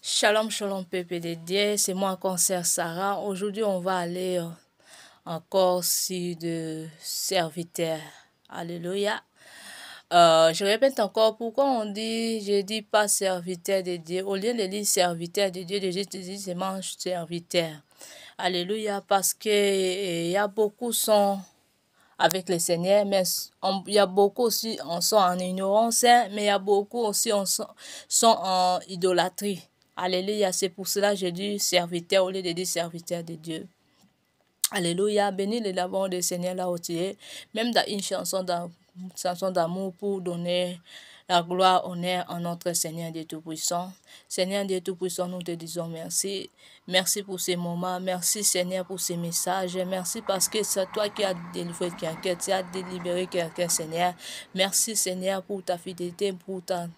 Shalom, shalom, peuple de Dieu, c'est moi, concert Sarah. Aujourd'hui, on va aller encore sur de serviteur. Alléluia. Je répète encore pourquoi je dis pas serviteur de Dieu. Au lieu de dire serviteur de Dieu, je dis seulement serviteur. Alléluia, parce que il y a beaucoup sont avec le Seigneur, mais il y a beaucoup aussi sont en ignorance, mais il y a beaucoup aussi sont en idolâtrie. Alléluia, c'est pour cela que je dis serviteur au lieu de dire serviteur de Dieu. Alléluia, bénis le l'amour du Seigneur là où tu es, même dans une chanson d'amour pour donner la gloire, honneur à notre Seigneur Dieu Tout-Puissant. Seigneur Dieu Tout-Puissant, nous te disons merci. Merci pour ces moments. Merci Seigneur pour ces messages. Merci parce que c'est toi qui as délivré quelqu'un, tu as délibéré quelqu'un, Seigneur. Merci Seigneur pour ta fidélité, pour ta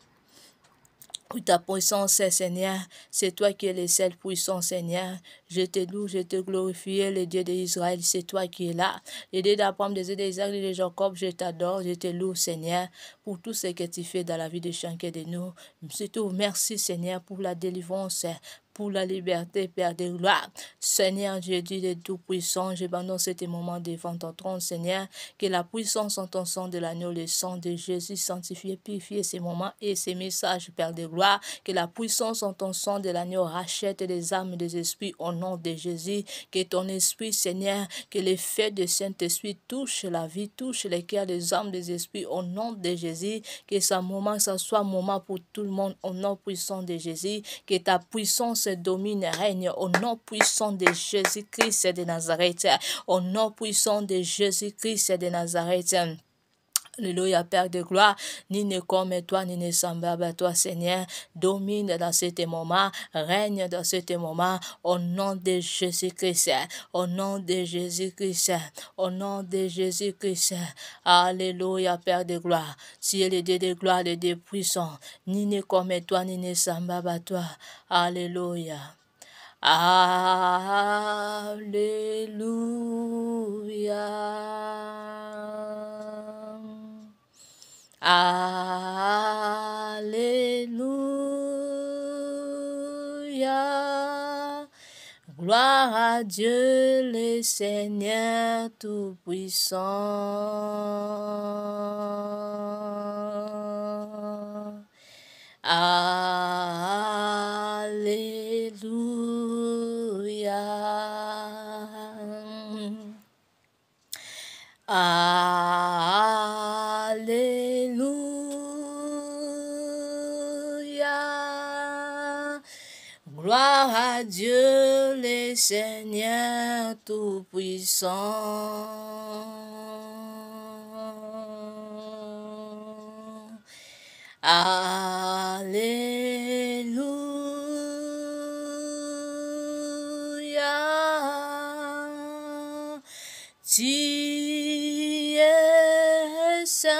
puissance, Seigneur. C'est toi qui es le seul puissant, Seigneur. Je te loue, je te glorifie, le Dieu d'Israël. C'est toi qui es là. Le Dieu d'Abraham, des Isaac et de Jacob, je t'adore, je te loue, Seigneur, pour tout ce que tu fais dans la vie de chacun de nous. Surtout, merci, Seigneur, pour la délivrance, pour la liberté, Père de gloire. Seigneur, je dis de Tout-Puissant, j'abandonne cet moment devant ton trône, Seigneur, que la puissance en ton sang de l'agneau, le sang de Jésus, sanctifié, purifié ces moments et ces messages, Père de gloire, que la puissance en ton sang de l'agneau rachète les âmes et les esprits au nom de Jésus, que ton esprit, Seigneur, que l'effet de Saint-Esprit touche la vie, touche les cœurs, les âmes, les esprits au nom de Jésus, que ce moment, ça soit un moment pour tout le monde au nom puissant de Jésus, que ta puissance domine, règne au nom puissant de Jésus-Christ de Nazareth, au nom puissant de Jésus-Christ de Nazareth. Alléluia, Père de gloire, ni ne comme toi, ni ne semblable à toi, Seigneur, domine dans ce moment, règne dans ce moment, au nom de Jésus-Christ, au nom de Jésus-Christ, au nom de Jésus-Christ. Alléluia, Père de gloire, tu es le Dieu de gloire, le Dieu puissant, ni ne comme toi, ni ne semblable à toi. Alléluia. Alléluia. Alléluia. Gloire à Dieu le Seigneur Tout-Puissant. Alléluia. Alléluia. Gloire à Dieu le Seigneur Tout-Puissant. Alléluia. Tu es saint,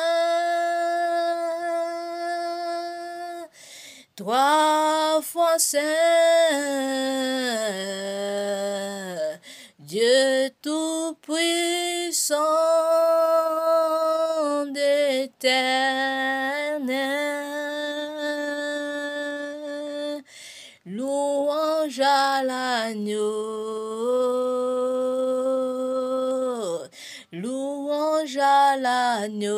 trois fois saint, Dieu Tout-Puissant d'éternel. Louange à l'agneau, louange à l'agneau,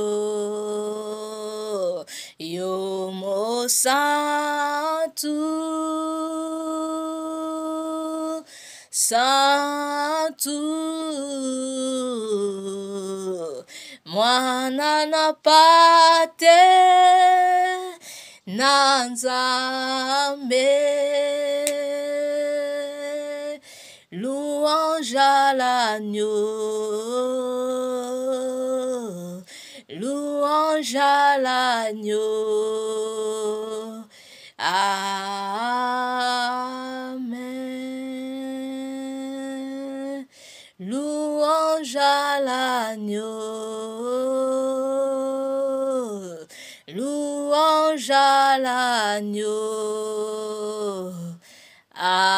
Yomo Santu, Santu, Mwana na pate na Nzambe, louange à l'agneau, louange à l'agneau. Amen. Louange à l'agneau, louange à l'agneau. Amen.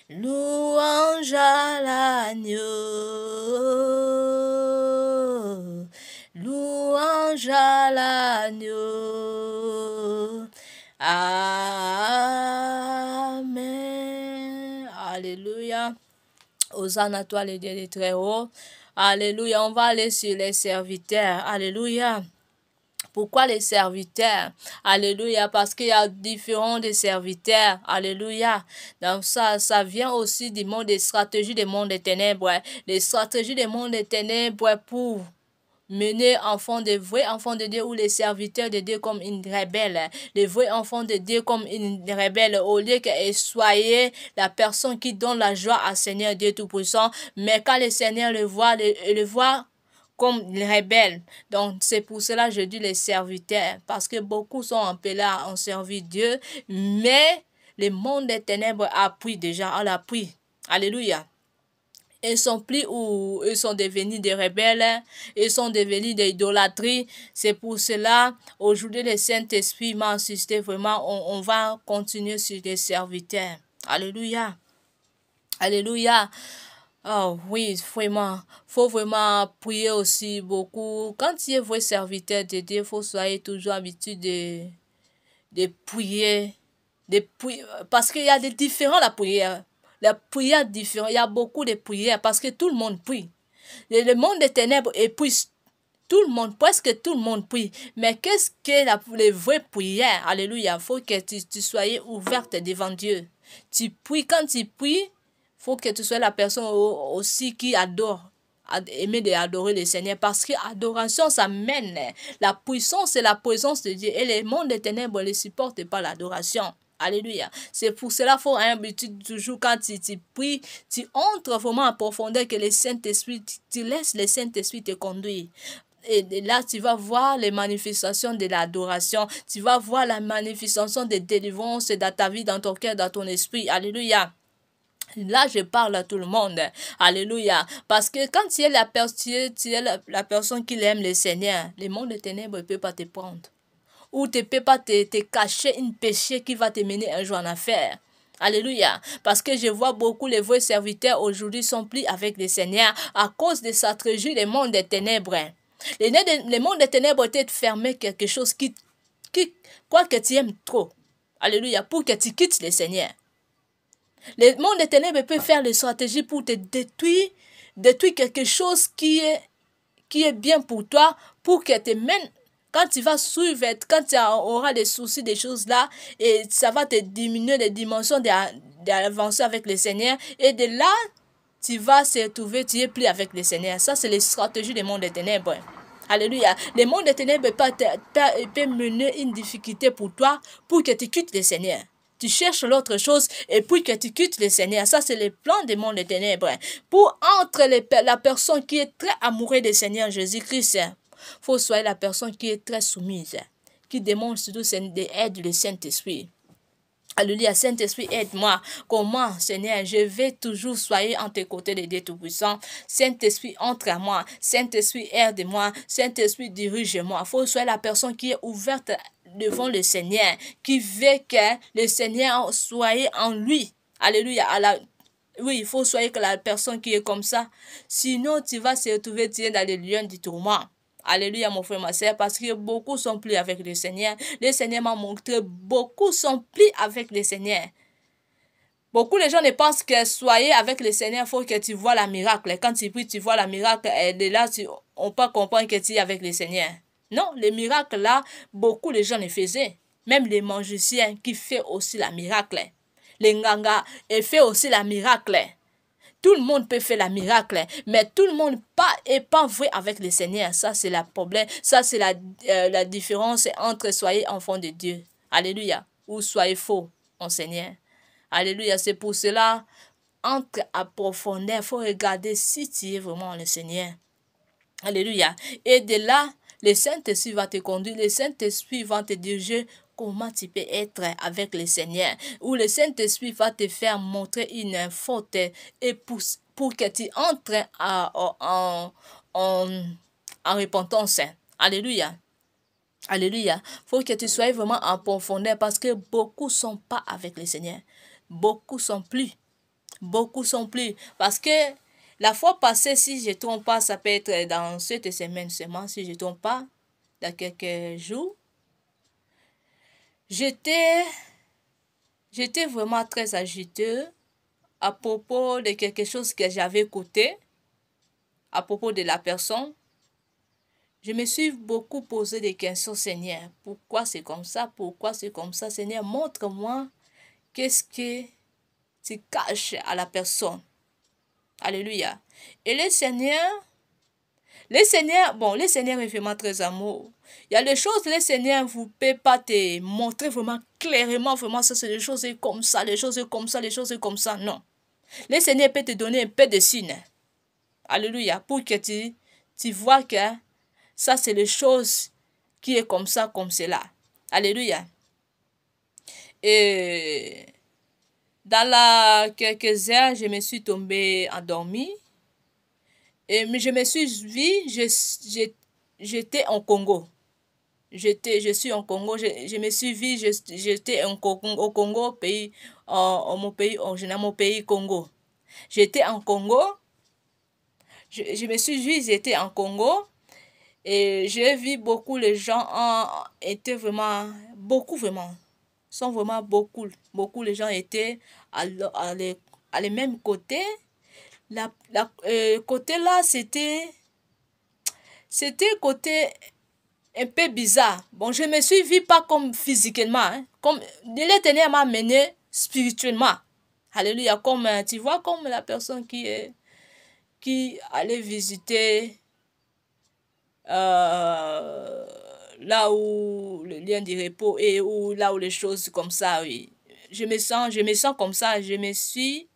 Louange à l'agneau, louange ange à l'agneau. Amen. Alléluia. Hosanna à toi, le Dieu des très hauts. Alléluia. On va aller sur les serviteurs. Alléluia. Pourquoi les serviteurs? Alléluia, parce qu'il y a différents des serviteurs. Alléluia. Donc ça vient aussi du monde des stratégies des mondes des ténèbres. Les stratégies des mondes des ténèbres pour mener enfants de vrais enfants de Dieu ou les serviteurs de Dieu comme une rebelle. Les vrais enfants de Dieu comme une rebelle. Au lieu que soyez la personne qui donne la joie à Seigneur Dieu Tout-Puissant. Mais quand le Seigneur le voit comme rebelles. Donc, c'est pour cela que je dis les serviteurs. Parce que beaucoup sont appelés à en servir Dieu. Mais le monde des ténèbres appuie déjà. On l'appuie. Alléluia. Ils sont plus où ils sont devenus des rebelles. Ils sont devenus des idolâtries. C'est pour cela, aujourd'hui, le Saint-Esprit m'a insisté vraiment. On va continuer sur les serviteurs. Alléluia. Alléluia. Oh oui, vraiment, faut vraiment prier aussi beaucoup. Quand tu es vrai serviteur de Dieu, il faut soyez toujours habitué de prier, parce qu'il y a des différents la prière. La prière différente, il y a beaucoup de prières parce que tout le monde prie. Le monde des ténèbres épuise tout le monde, presque tout le monde prie. Mais qu'est-ce que les vraies prières? Alléluia, il faut que tu sois ouverte devant Dieu. Tu pries, quand tu pries, faut que tu sois la personne aussi qui adore, aimer d'adorer le Seigneur, parce que l'adoration, ça mène la puissance et la présence de Dieu. Et le monde des ténèbres ne supporte pas l'adoration. Alléluia. C'est pour cela qu'il faut un habitude toujours quand tu pries, tu entres vraiment en profondeur que le Saint-Esprit, tu laisses le Saint-Esprit te conduire. Et là, tu vas voir les manifestations de l'adoration. Tu vas voir la manifestation de délivrance dans ta vie, dans ton cœur, dans ton esprit. Alléluia. Là, je parle à tout le monde. Alléluia. Parce que quand tu es la personne qui aime le Seigneur, le monde des ténèbres ne peut pas te prendre. Ou ne peut pas te cacher un péché qui va te mener un jour en affaire. Alléluia. Parce que je vois beaucoup les vrais serviteurs aujourd'hui sont pris avec le Seigneur à cause de sa stratégie des mondes des ténèbres. Les mondes des ténèbres étaient fermés quelque chose qui quoi que tu aimes trop. Alléluia. Pour que tu quittes le Seigneur. Le monde des ténèbres peut faire des stratégies pour te détruire quelque chose qui est bien pour toi, pour que te mène, quand tu vas suivre, quand tu auras des soucis, des choses là, et ça va te diminuer les dimensions d'avancer avec le Seigneur, et de là, tu vas se retrouver, tu es plus avec le Seigneur. Ça, c'est les stratégies du monde des ténèbres. Alléluia. Le monde des ténèbres peut mener une difficulté pour toi, pour que tu quittes le Seigneur. Tu cherches l'autre chose et puis que tu quittes le Seigneur. Ça, c'est le plan du monde des ténèbres. Pour entre la personne qui est très amoureuse du Seigneur Jésus-Christ, il faut soyez la personne qui est très soumise, qui demande surtout l'aide du Saint-Esprit. Alléluia, Saint-Esprit, aide-moi. Comment, Seigneur, je vais toujours soyez en tes côtés de Dieu Tout-Puissant. Saint-Esprit, entre à moi. Saint-Esprit, aide-moi. Saint-Esprit, dirige-moi. Il faut soyez la personne qui est ouverte devant le Seigneur, qui veut que le Seigneur soit en lui. Alléluia. Oui, il faut soyez que la personne qui est comme ça. Sinon, tu vas se retrouver dans les lieux du tourment. Alléluia, mon frère, ma soeur, parce que beaucoup sont pris avec le Seigneur. Le Seigneur m'a montré, beaucoup sont pris avec le Seigneur. Beaucoup de gens ne pensent que soyez avec le Seigneur, il faut que tu vois la miracle. Quand tu pries, tu vois la miracle, et de là, on peut comprendre que tu es avec le Seigneur. Non, les miracles là, beaucoup de gens les faisaient. Même les magiciens qui font aussi la miracle. Les nganga, ils font aussi la miracle. Tout le monde peut faire la miracle, mais tout le monde est pas vrai avec le Seigneur. Ça, c'est le problème. Ça, c'est la différence entre soyez enfant de Dieu. Alléluia. Ou soyez faux en Seigneur. Alléluia. C'est pour cela, entre à profondeur, il faut regarder si tu es vraiment le Seigneur. Alléluia. Et de là, le Saint-Esprit va te conduire. Le Saint-Esprit va te diriger comment tu peux être avec le Seigneur. Ou le Saint-Esprit va te faire montrer une faute et pour que tu entres en repentance. Alléluia. Alléluia. Il faut que tu sois vraiment en profondeur parce que beaucoup ne sont pas avec le Seigneur. Beaucoup sont plus. Beaucoup sont plus. Parce que la fois passée, si je ne trompe pas, ça peut être dans cette semaine seulement, si je ne trompe pas. dans quelques jours. J'étais vraiment très agitée à propos de quelque chose que j'avais écouté, à propos de la personne. Je me suis beaucoup posé des questions, Seigneur. Pourquoi c'est comme ça? Pourquoi c'est comme ça? Seigneur, montre-moi qu'est-ce que tu caches à la personne. Alléluia. Et le Seigneur est vraiment très amour. Il y a des choses, le Seigneur ne peut pas te montrer vraiment clairement, vraiment, ça c'est des choses comme ça, les choses comme ça, les choses comme ça. Non. Le Seigneur peut te donner un peu de signes. Alléluia. Pour que tu vois que ça c'est les choses qui est comme ça, comme cela. Alléluia. Et dans quelques heures, je me suis tombée endormie. Mais je me suis vue, j'étais en Congo. Je suis en Congo, je me suis vue, j'étais au Congo, pays, mon pays, mon pays Congo. J'étais en Congo, je me suis vue, j'étais en Congo, et j'ai vu beaucoup les gens étaient vraiment, beaucoup vraiment, sont vraiment beaucoup les gens étaient à les mêmes côtés. Côté là, c'était côté un peu bizarre. Bon, je me suis vue pas comme physiquement, hein, comme l'Éternel m'a mené spirituellement. Alléluia. Comme, tu vois, comme la personne qui allait visiter là où le lien du repos et où, là où les choses comme ça, oui. Je me sens comme ça. Je me suis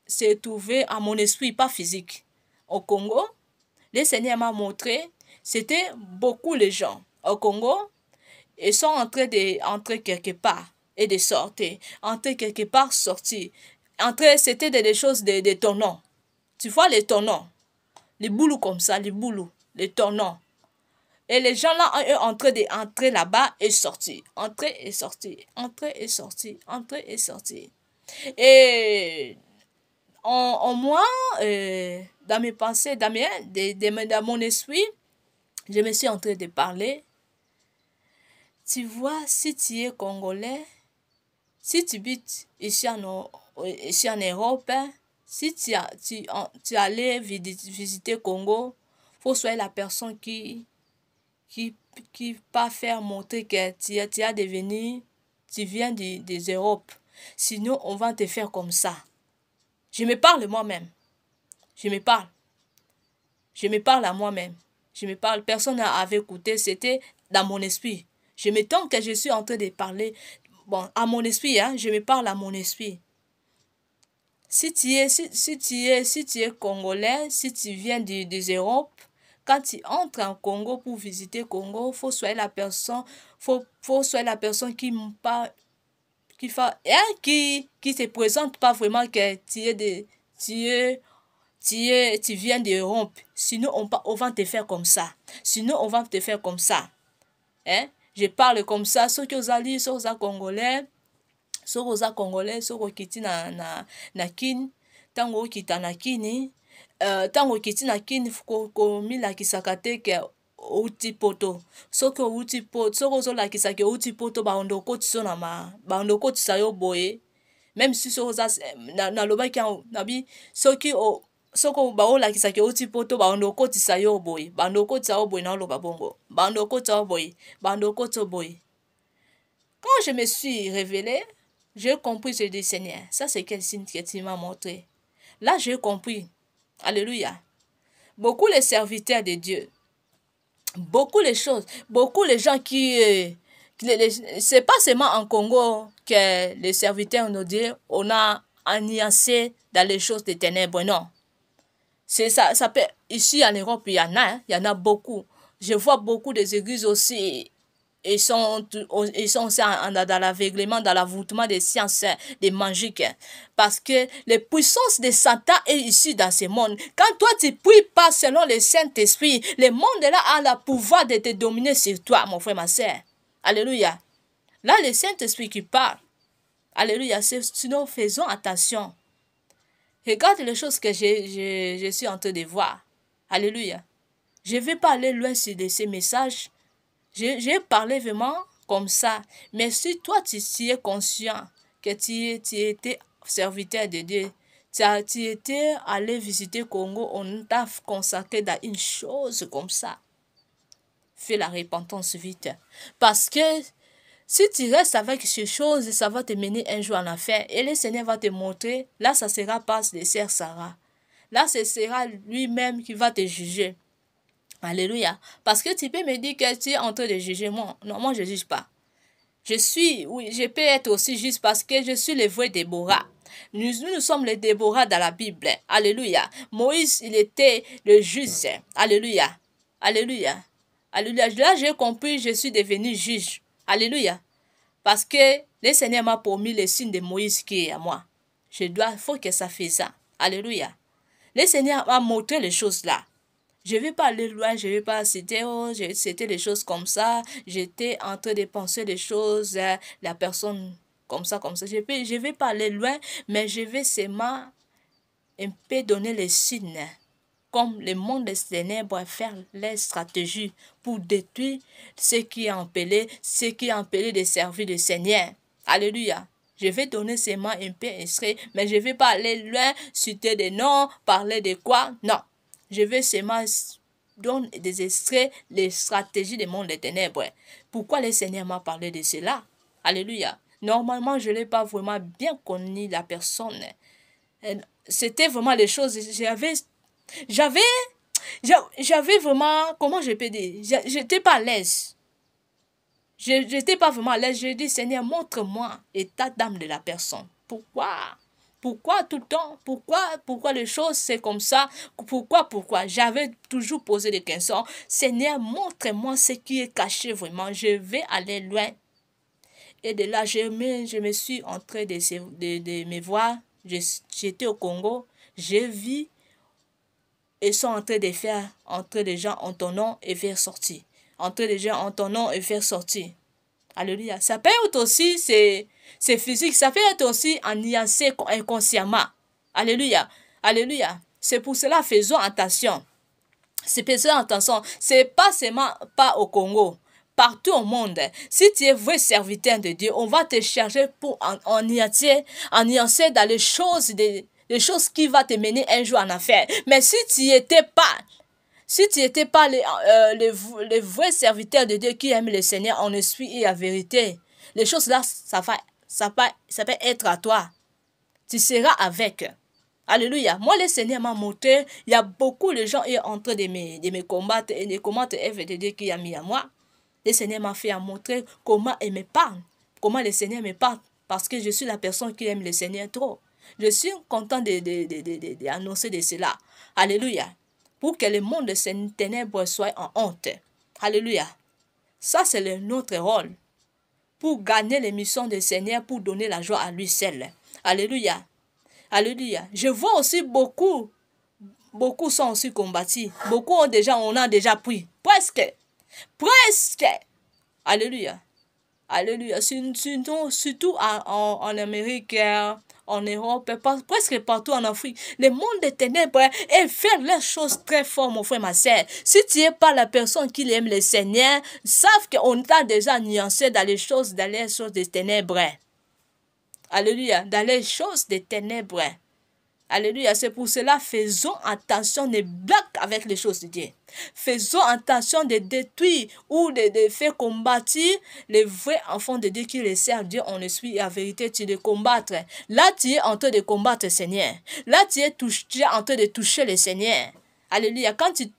s'est trouvé à mon esprit, pas physique. Au Congo, le Seigneur m'a montré, c'était beaucoup les gens au Congo, ils sont en train d'entrer quelque part et de sortir. Entrer quelque part, sortir. Entrer, c'était des choses, des tournants. Tu vois les tournants, les boulous comme ça, les boulous, les tournants. Et les gens là, eux, en train d'entrer là-bas et sortir. Entrer et sortir. Entrer et sortir. Entrer et sortir. Et en moi, dans mes pensées, dans mon esprit, je me suis en train de parler. Tu vois, si tu es Congolais, si tu habites ici en Europe, si tu allais visiter Congo, il faut soyez la personne qui pas faire montrer que tu as devenu, tu viens des Europes. Sinon, on va te faire comme ça. Je me parle moi-même. Je me parle. Je me parle à moi-même. Je me parle. Personne n'avait écouté. C'était dans mon esprit. Je me tente que je suis en train de parler. Bon, à mon esprit, hein, je me parle à mon esprit. Si tu es Congolais, si tu viens des Europes, quand tu entres en Congo pour visiter Congo, faut soyez la personne, faut soyez la personne qui se présente pas vraiment que tu viens d'Europe. Sinon, on va te faire comme ça. Sinon, on va te faire comme ça. Hein? Je parle comme ça. Ceux qui ont ceux qui Congolais, ceux qui Congolais, ceux qui na kin, tango kita na kini, tango kiti na kini komilakisaka te ke outi poto. Soki outi poto, soki ozolakisa ke outi poto baondo okotisa baondo okotisa yo boye. Même si soki oza nalobaki nabi soki baolakisa ke outi poto baondo okotisa yo boye. Baondo okotisa yo boye na oloba bongo. Baondo okotisa yo boye. Baondo okotisa yo boye. Quand je me suis révélée, j'ai compris, j'ai dit Seigneur, ça c'est quel signe que tu m'as montré. Là j'ai compris. Alléluia. Beaucoup les serviteurs de Dieu, beaucoup les choses, beaucoup les gens c'est pas seulement en Congo que les serviteurs de Dieu, on a alliancé dans les choses des ténèbres, non. C'est ça peut, ici en Europe, il y en a beaucoup. Je vois beaucoup des églises aussi. Ils sont aussi dans l'aveuglement, dans l'avoutement des sciences, des magiques. Parce que les puissances de Satan est ici dans ce monde. Quand toi tu pries pas selon le Saint-Esprit, le monde là a le pouvoir de te dominer sur toi, mon frère, ma soeur. Alléluia. Là, le Saint-Esprit qui parle. Alléluia. Sinon, faisons attention. Regarde les choses que je suis en train de voir. Alléluia. Je ne vais pas aller loin sur ces messages. J'ai parlé vraiment comme ça. Mais si toi, tu es conscient que tu étais serviteur de Dieu, tu étais allé visiter Congo, on t'a consacré dans une chose comme ça. Fais la repentance vite. Parce que si tu restes avec ces choses, ça va te mener un jour en enfer. Et le Seigneur va te montrer, là, ça sera pas de sœur Sarah. Là, ce sera lui-même qui va te juger. Alléluia. Parce que tu peux me dire que tu es en train de juger moi. Non, moi, je ne juge pas. Je peux être aussi juste parce que je suis le vrai Déborah. Nous sommes les Déborah dans la Bible. Alléluia. Moïse, il était le juge. Alléluia. Alléluia. Alléluia. Là, j'ai compris, je suis devenu juge. Alléluia. Parce que le Seigneur m'a promis le signe de Moïse qui est à moi. Faut que ça fasse ça. Alléluia. Le Seigneur m'a montré les choses là. Je ne vais pas aller loin, je ne vais pas citer, c'était des choses comme ça, j'étais en train de penser des choses, la personne comme ça, comme ça. Je ne vais pas aller loin, mais je vais seulement un peu donner les signes, comme le monde des ténèbres faire les stratégies pour détruire ce qui est appelé de servir le Seigneur. Alléluia. Je vais donner seulement un peu extrait, mais je ne vais pas aller loin, citer des noms, parler de quoi, non. Je vais seulement donner des extraits, les stratégies du monde des ténèbres. Pourquoi le Seigneur m'a parlé de cela? Alléluia. Normalement, je n'ai pas vraiment bien connu la personne. C'était vraiment les choses. J'avais vraiment, comment je peux dire? J'étais pas à l'aise. Je n'étais pas vraiment à l'aise. J'ai dit, Seigneur, montre-moi l'état d'âme de la personne. Pourquoi? Pourquoi tout le temps? Pourquoi les choses c'est comme ça? Pourquoi? J'avais toujours posé des questions. Seigneur, montre-moi ce qui est caché vraiment. Je vais aller loin. Et de là, je me suis en train de me voir. J'étais au Congo. J'ai vu. Ils sont en train de faire entrer des gens en ton nom et faire sortir. Entrer des gens en ton nom et faire sortir. Alléluia. Ça peut être aussi, c'est physique, ça peut être aussi nuancé inconsciemment. Alléluia. Alléluia. C'est pour cela, faisons attention. Faisons attention. C'est pas seulement pas au Congo. Partout au monde. Si tu es vrai serviteur de Dieu, on va te charger pour en nuancer dans les choses, les choses qui vont te mener un jour en affaire. Mais si tu n'étais pas les vrais serviteurs de Dieu qui aiment le Seigneur en esprit et en vérité, les choses là, ça peut être à toi. Tu seras avec. Alléluia. Moi, le Seigneur m'a montré, il y a beaucoup de gens qui sont en train de me combattre et de combattre œuvre de Dieu qui a mis à moi. Le Seigneur m'a fait montrer comment il me parle, comment le Seigneur me parle, parce que je suis la personne qui aime le Seigneur trop. Je suis content d'annoncer de cela. Alléluia. Pour que le monde de ces ténèbres soit en honte. Alléluia. Ça, c'est notre rôle. Pour gagner les missions du Seigneur, pour donner la joie à lui seul. Alléluia. Alléluia. Je vois aussi beaucoup sont aussi combattus. Beaucoup on a déjà pris. Presque. Alléluia. Alléluia. Surtout en Amérique, en Europe, presque partout en Afrique. Le monde des ténèbres et faire les choses très fort, mon frère, ma soeur. Si tu n'es pas la personne qui aime le Seigneur, savent qu'on t'a déjà nuancé dans les choses des ténèbres. Alléluia. Dans les choses des ténèbres. Alléluia. C'est pour cela, faisons attention de blagues avec les choses de Dieu. Faisons attention de détruire ou de faire combattre les vrais enfants de Dieu qui les servent Dieu en esprit et en vérité, tu les combattre. Là, tu es en train de combattre le Seigneur. Là, tu es en train de toucher le Seigneur. Alléluia. Quand tu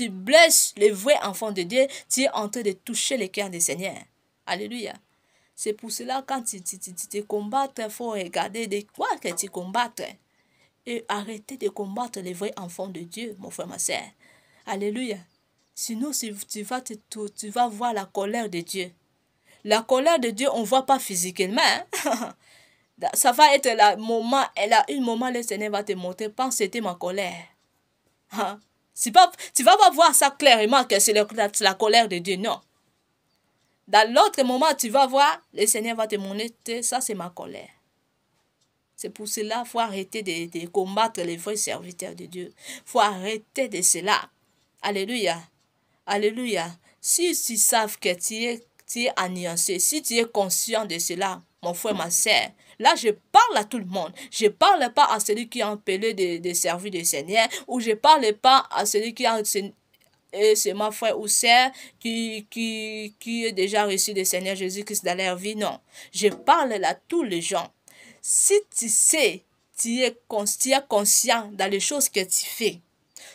blesses les vrais enfants de Dieu, tu es en train de toucher le cœur du Seigneur. Alléluia. C'est pour cela, quand tu te combattes, il faut regarder de quoi que tu combattes. Et arrêter de combattre les vrais enfants de Dieu, mon frère, ma soeur. Alléluia. Sinon, tu vas voir la colère de Dieu. La colère de Dieu, on ne voit pas physiquement. Hein? Ça va être un moment, le Seigneur va te montrer, pense c'était ma colère. Hein? Tu ne vas pas voir ça clairement que c'est la colère de Dieu, non. Dans l'autre moment, tu vas voir, le Seigneur va te montrer, ça c'est ma colère. C'est pour cela qu'il faut arrêter de combattre les vrais serviteurs de Dieu. Il faut arrêter de cela. Alléluia. Alléluia. Si tu savent que tu es anéanci, si tu es conscient de cela, mon frère, ma sœur, là, je parle à tout le monde. Je ne parle pas à celui qui est appelé de servir le Seigneur, ou je ne parle pas à celui qui a c'est ma frère ou sœur qui est déjà reçu le Seigneur Jésus-Christ dans leur vie. Non, je parle à tous les gens. Si tu sais, tu es conscient dans les choses que tu fais.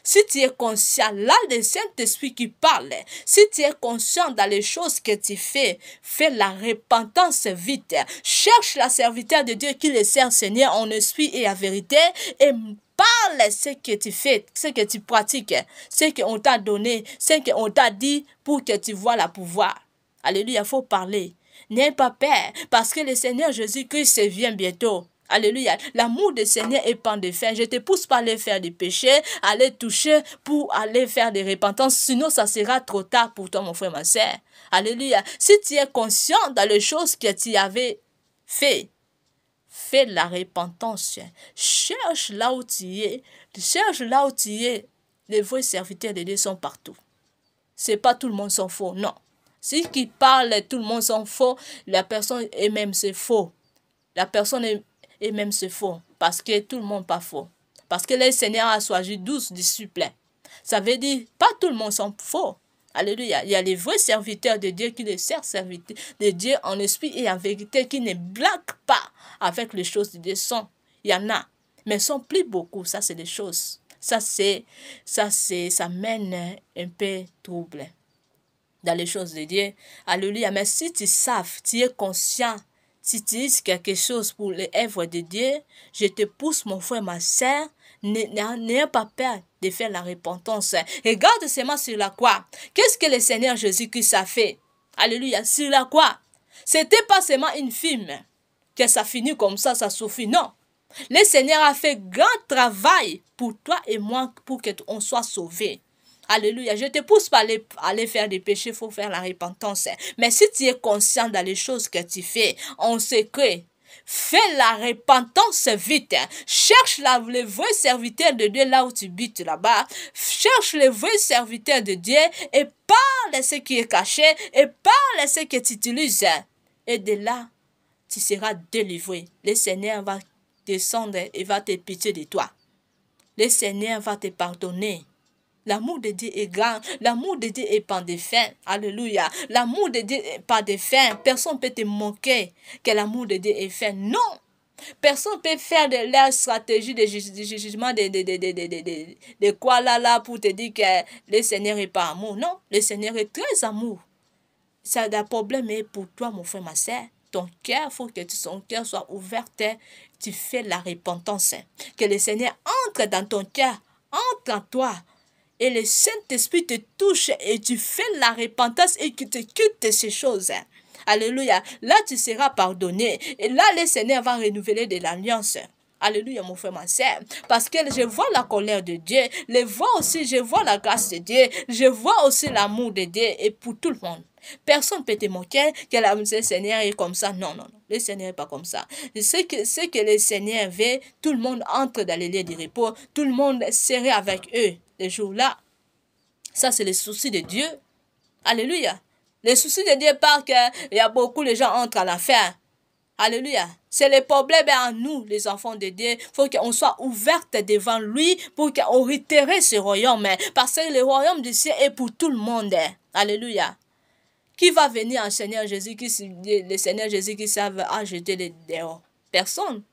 Si tu es conscient, là, le Saint-Esprit qui parle, si tu es conscient dans les choses que tu fais, fais la repentance vite. Cherche la serviteur de Dieu qui le sert Seigneur en esprit et en vérité et parle ce que tu fais, ce que tu pratiques, ce qu'on t'a donné, ce qu'on t'a dit pour que tu vois le pouvoir. Alléluia, il faut parler. N'aie pas peur parce que le Seigneur Jésus-Christ vient bientôt. Alléluia. L'amour du Seigneur est plein de fin. Je te pousse pas à aller faire des péchés, à aller toucher pour aller faire des repentances. Sinon, ça sera trop tard pour toi, mon frère, ma soeur. Alléluia. Si tu es conscient dans les choses que tu avais fait, fais la repentance. Cherche là où tu es. Cherche là où tu es. Les vrais serviteurs de Dieu sont partout. C'est pas tout le monde sont faux, non. Si qui parle, tout le monde sont faux, la personne elle-même c'est faux. La personne et même c'est faux, parce que tout le monde n'est pas faux. Parce que le Seigneur a choisi 12 disciples. Ça veut dire, pas tout le monde sont faux. Alléluia. Il y a les vrais serviteurs de Dieu qui les servent serviteurs de Dieu en esprit et en vérité, qui ne blaguent pas avec les choses de Dieu. Il y en a, mais sont plus beaucoup. Ça, c'est des choses. Ça mène un peu trouble dans les choses de Dieu. Alléluia. Mais si tu saves, tu es conscient, si tu dis quelque chose pour les œuvres de Dieu, je te pousse, mon frère, ma soeur, n'ayez pas peur de faire la repentance. Regarde seulement sur la croix. Qu'est-ce que le Seigneur Jésus-Christ a fait? Alléluia, sur la croix. C'était pas seulement une film, que ça finit comme ça suffit. Non. Le Seigneur a fait grand travail pour toi et moi, pour qu'on soit sauvés. Alléluia. Je te pousse pas à aller faire des péchés, il faut faire la repentance. Mais si tu es conscient dans les choses que tu fais, en secret, fais la repentance vite. Cherche les vrais serviteurs de Dieu là où tu habites là-bas. Cherche les vrais serviteurs de Dieu et parle ce qui est caché et parle ce que tu utilises. Et de là, tu seras délivré. Le Seigneur va descendre et va te pitié de toi. Le Seigneur va te pardonner. L'amour de Dieu est grand. L'amour de Dieu est pas de fin. Alléluia. L'amour de Dieu est pas de fin. Personne ne peut te moquer que l'amour de Dieu est fin. Non. Personne ne peut faire de leur stratégie de jugement de quoi là pour te dire que le Seigneur n'est pas amour. Non. Le Seigneur est très amour. Ça, le problème est pour toi, mon frère, ma soeur. Ton cœur, il faut que son cœur soit ouvert. Tu fais la repentance. Que le Seigneur entre dans ton cœur. Entre en toi. Et le Saint-Esprit te touche et tu fais la repentance et que tu quittes ces choses. Alléluia. Là, tu seras pardonné. Et là, le Seigneur va renouveler de l'alliance. Alléluia, mon frère, ma soeur. Parce que je vois la colère de Dieu. Je vois la grâce de Dieu. Je vois aussi l'amour de Dieu. Et pour tout le monde. Personne ne peut te moquer que le Seigneur est comme ça. Non, non, non. Le Seigneur n'est pas comme ça. Ce que le Seigneur veut, tout le monde entre dans les lieux de repos. Tout le monde serait avec eux. Les jours-là, ça c'est le souci de Dieu. Alléluia. Le souci de Dieu parce qu'il y a beaucoup de gens entrent à l'enfer. Alléluia. C'est le problème en nous, les enfants de Dieu. Il faut qu'on soit ouverte devant lui pour qu'on retire ce royaume. Parce que le royaume du ciel est pour tout le monde. Alléluia. Qui va venir en Seigneur Jésus-Christ, le Seigneur Jésus-Christ va jeter les dehors? Personne.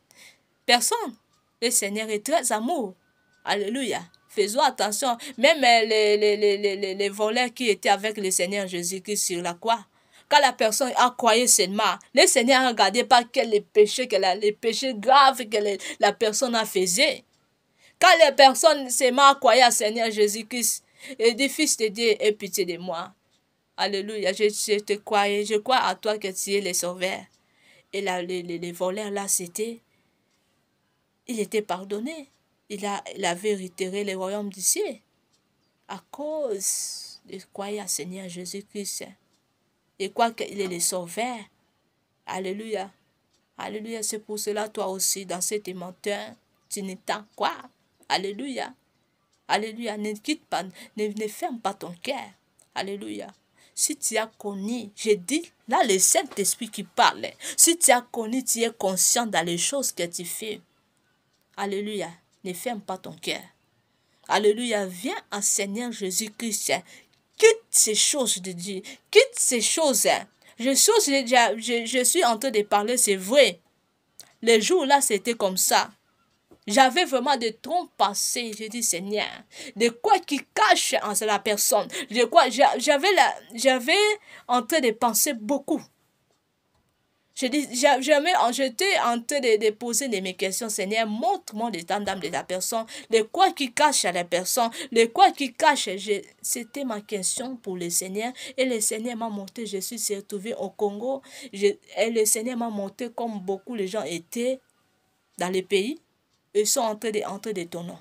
Personne. Le Seigneur est très amour. Alléluia. Faisons attention. Même les voleurs qui étaient avec le Seigneur Jésus-Christ sur la croix. Quand la personne a croyé seulement, le Seigneur a regardé pas les péchés graves que la personne a fait. Quand les personnes seulement a croyé au Seigneur Jésus-Christ, et dit, Fils de Dieu, aie pitié de moi. Alléluia. Je te croyais. Je crois à toi que tu es le sauveur. Et là, les voleurs là, il était pardonné. Il avait retiré le royaume du ciel à cause de croire au Seigneur Jésus-Christ. Et quoi qu'il est le sauveur. Alléluia. Alléluia, c'est pour cela, toi aussi, dans cet matin, tu n'entends quoi? Alléluia. Alléluia, ne quitte pas, ne ferme pas ton cœur. Alléluia. Si tu as connu, j'ai dit, là, le Saint-Esprit qui parle. Si tu as connu, tu es conscient dans les choses que tu fais. Alléluia, ne ferme pas ton cœur. Alléluia, viens en Seigneur Jésus-Christ. Quitte ces choses de Dieu. Quitte ces choses. Je suis en train de parler, c'est vrai. Les jours là, c'était comme ça. J'avais vraiment de trop pensées. J'ai dit, Seigneur, de quoi qui cache en la personne. De quoi j'avais en train de penser beaucoup. J'étais en train de poser mes questions. Seigneur, montre-moi l'état d'âme de la personne. De quoi qui cache à la personne. De quoi qui cache. C'était ma question pour le Seigneur. Et le Seigneur m'a montré. Je suis retrouvé au Congo. Et le Seigneur m'a montré comme beaucoup de gens étaient dans les pays. Ils sont entrés de tonneaux.